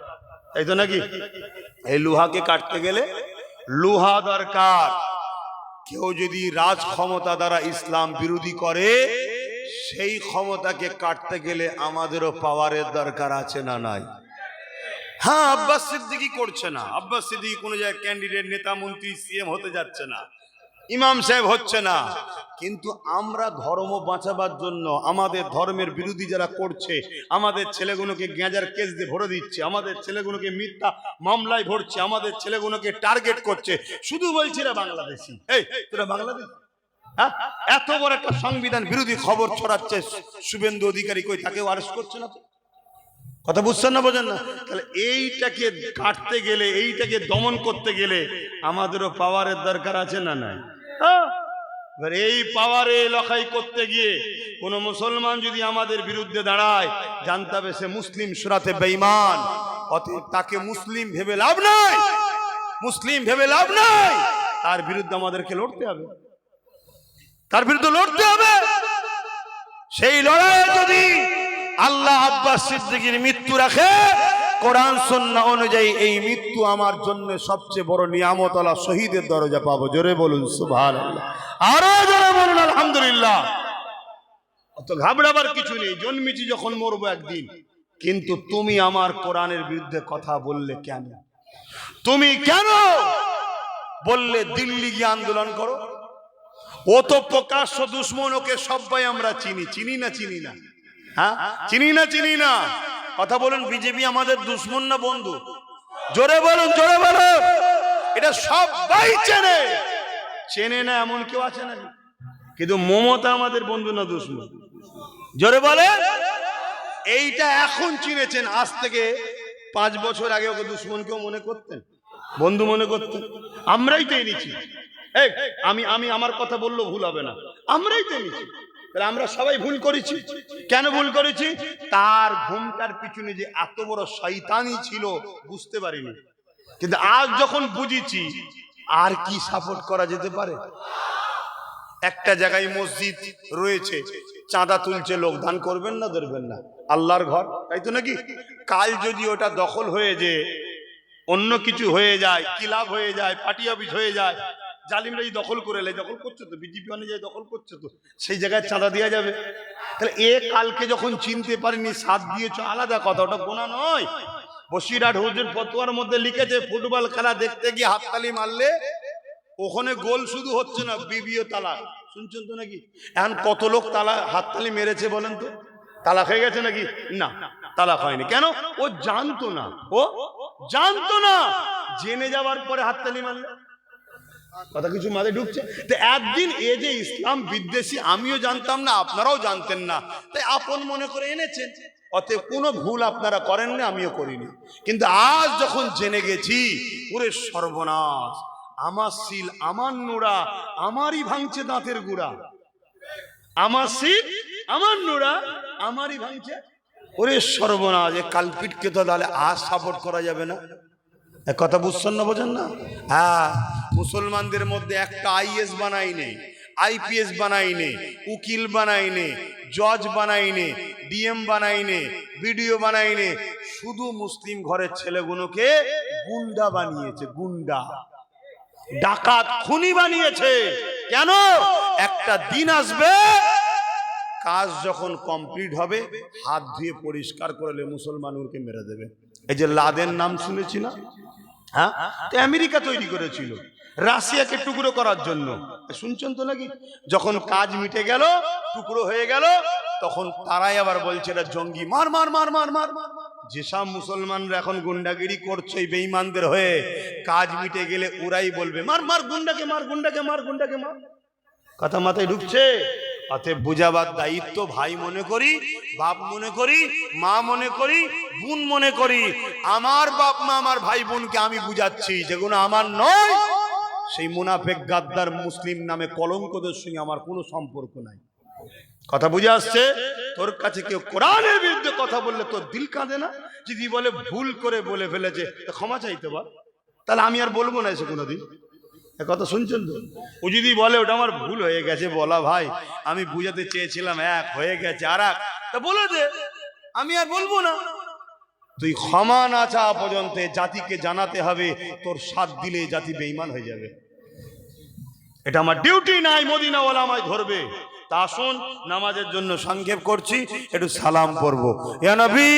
তাই তো নাকি? এই লোহাকে কাটতে গেলে লোহা দরকার। কেউ যদি রাজ ক্ষমতা দ্বারা ইসলাম বিরোধী করে, সেই ক্ষমতাকে কাটতে গেলে আমাদেরও পাওয়ারের দরকার আছে না নাই? হ্যাঁ, আব্বাস সিদ্দিকী করছে না, আব্বাস সিদ্দিকী কোনো জায়গায় ক্যান্ডিডেট, নেতা, মন্ত্রী, সিএম হতে যাচ্ছে না, ইমাম সাহেব হচ্ছে না, কিন্তু আমরা ধর্ম বাঁচাবার জন্য আমাদের ধর্মের বিরোধী যারা করছে, আমাদের ছেলেগুলোকে গ্যাঁজার কেস দিয়ে ভরে দিচ্ছে, আমাদের ছেলেগুলোকে মিথ্যা মামলায় ভরছে, আমাদের ছেলেগুলোকে টার্গেট করছে, শুধু বলছি রে বাংলাদেশি, এই তোরা বাংলাদেশ, হ্যাঁ? এত বড় একটা সংবিধান বিরোধী খবর ছড়াচ্ছে শুভেন্দু অধিকারী, কই তাকেও অ্যারেস্ট করছে না? কথা বুঝছেন না, বোঝেন না? তাহলে এইটাকে কাটতে গেলে, এইটাকে দমন করতে গেলে আমাদেরও পাওয়ারের দরকার আছে না নাই? এবার এই পাওয়ারে লড়াই করতে গিয়ে কোন মুসলমান যদি আমাদের বিরুদ্ধে দাঁড়ায়, জানতে হবে সে মুসলিম সুরাতে বেঈমান। অতএব তাকে মুসলিম ভেবে লাভ নাই, মুসলিম ভেবে লাভ নাই, তার বিরুদ্ধে আমাদেরকে লড়তে হবে, তার বিরুদ্ধে লড়তে হবে। সেই লড়াই যদি আল্লাহ আব্বাস সিদ্দিকীর মৃত্যু রাখে, কোরআন সুন্নাহ অনুযায়ী এই মৃত্যু আমার জন্য সবচেয়ে বড় নিয়ামত, আল্লাহ শহীদের দরজা পাবো। জোরে বলুন সুবহানাল্লাহ, আরো জোরে বলুন আলহামদুলিল্লাহ। অত ঘাবড়াবার কিছু নেই, জন্মেছি যখন মরবো একদিন। কিন্তু তুমি আমার কোরআনের বিরুদ্ধে কথা বললে কেন? তুমি কেন বললে দিল্লি গিয়ে আন্দোলন করো? ও তো প্রকাশ্য দুশ্মন, ওকে সবাই আমরা চিনি, চিনি না চিনি না? হ্যাঁ, চিনি না চিনি না? কথা বলুন, বিজেপি আমাদের দুশ্মন না বন্ধু? জোরে বলুন, জোরে বলুন। এটা সবাই চেনে, চেনে না এমন কেউ আছে না? কিন্তু মমতা আমাদের বন্ধু না দুশ্মন? জোরে বলে। এইটা এখন চিনেছেন, আজ থেকে 5 বছর আগে ওকে দুশ্মন কেউ মনে করতেন? বন্ধু মনে করতেন? আমরাই তো এনেছি। এই আমি আমার কথা বললেও ভুল হবে না, আমরাই তো এনেছি। তাহলে আমরা সবাই ভুল করেছি। কেন ভুল করেছি? তার ঘুমটার পিছনে যে এত বড় শয়তানি ছিল বুঝতে পারিনি, কিন্তু আজ যখন বুঝেছি, আর কি সাপোর্ট করা যেতে পারে? একটা জায়গায় মসজিদ রয়েছে, চাঁদা তুলছে লোক, দান করবেন না ধরবেন না? আল্লাহর ঘর, তাই তো নাকি? কাল যদি ওটা দখল হয়ে যে অন্য কিছু হয়ে যায়, ক্লাব হয়ে যায়, পার্টি অফিস হয়ে যায়, জালিমরা দখল করে এলে, দখল করছে তো বিজেপি অনুযায়ী দখল করছে তো, সেই জায়গায় চাঁদা দেওয়া যাবে? তাহলে এ কালকে যখন চিনতে পারেনি, সাথ দিয়েছ, আলাদা কথা, ওটা গোনা নয়। বসিরহাট হুজুর ফতোয়ার মধ্যে লিখেছে, ফুটবল খেলা দেখতে গিয়ে হাততালি মারলে ওখানে গোল শুধু হচ্ছে না, বিবিও তালাক। শুনছেন তো নাকি? এখন কত লোক হাততালি মেরেছে বলেন তো? তালাক হয়ে গেছে নাকি? না, তালাক হয়নি। কেন? ও জানতো না, ও জানতো না, জেনে যাওয়ার পরে হাততালি মারলে। কথা কিছু মাথায় ঢুকছে? তো একদিন এ যে ইসলাম বিদ্বেষী, আমিও জানতাম না, আপনারাও জানতেন না, তাই আপন মনে করে এনেছেন। অতএব কোনো ভুল আপনারা করেন না, আমিও করিনি। কিন্তু আজ যখন জেনে গেছি, ওরে সর্বনাশ, আমার সিল, আমার নোড়া, আমারই ভাঙছে দাঁতের গুড়া, আমার সিল, আমার নোড়া, আমারই ভাঙছে। ওরে সর্বনাশ, এ কালপিটকে তো তাহলে আজ সাপোর্ট করা যাবে না। কথা বুঝছেন না, বোঝেন না? হ্যাঁ, মুসলমানদের মধ্যে একটা আইএস বানাইনে, আইপিএস বানাইনে, উকিল বানাইনে, জজ বানাইনে, ডিএম বানাইনে, বিডিও বানাইনে, শুধু মুসলিম ঘরের ছেলেগুলোকে গুন্ডা বানিয়েছে, গুন্ডা, ডাকাত, খুনি বানিয়েছে। কেন? একটা দিন আসবে, কাজ যখন কমপ্লিট হবে, হাত ধুয়ে পরিষ্কার করলে মুসলমানকে মেরে দেবে। এই যে লাদেন নাম শুনেছি না? হ্যাঁ, আমেরিকা তৈরি করেছিল রাশিয়াকে টুকরো করার জন্য, শুনছেন তো নাকি? যখন কাজ মিটে গেল, টুকরো হয়ে গেল, তখন তারাই আবার বলছে এটা জঙ্গি, মার মার মার মার মার। যেসব মুসলমানরা এখন গুন্ডাগিরি করছে এই বেঈমানদের হয়ে, কাজ মিটে গেলে ওরাই বলবে মার মার গুন্ডাকে, মার গুন্ডাকে, মার গুন্ডাকে মার। কথা মাথায় ঢুকছে? অতএব বুঝাবার দায়িত্ব ভাই মনে করি, বাপ মনে করি, মা মনে করি, বোন মনে করি। আমার বাপ মা আমার ভাই বোনকে আমি বুঝাচ্ছি, যেগুলো আমার নয় সেই মুনাফেক গাদ্দার মুসলিম নামে কলঙ্কদের সঙ্গে আমার কোনো সম্পর্ক নাই। কথা বুঝে আসছে? তোর কাছে কেউ কোরআনের বিরুদ্ধে কথা বললে তোর দিল কাঁদে না? যদি বলে ভুল করে বলে ফেলেছে তো ক্ষমা চাইতে পার, তাহলে আমি আর বলবো না এসে কোনোদিন। কথা শুনছেন তো? ও যদি বলে ওটা আমার ভুল হয়ে গেছে, বলা ভাই আমি বুঝাতে চেয়েছিলাম এক, হয়ে গেছে আর এক, তা বলে দে, আমি আর বলবো না। তুই ক্ষমা না চাওয়া পর্যন্ত জাতিকে জানাতে হবে, তোর সাথ দিলে জাতি বেঈমান হয়ে যাবে। এটা আমার ডিউটি নাই, মদিনাওয়ালা আমায় ধরবে। তা আসুন, নামাজের জন্য সংক্ষেপ করছি, একটু সালাম পড়বো। ইয়া নবী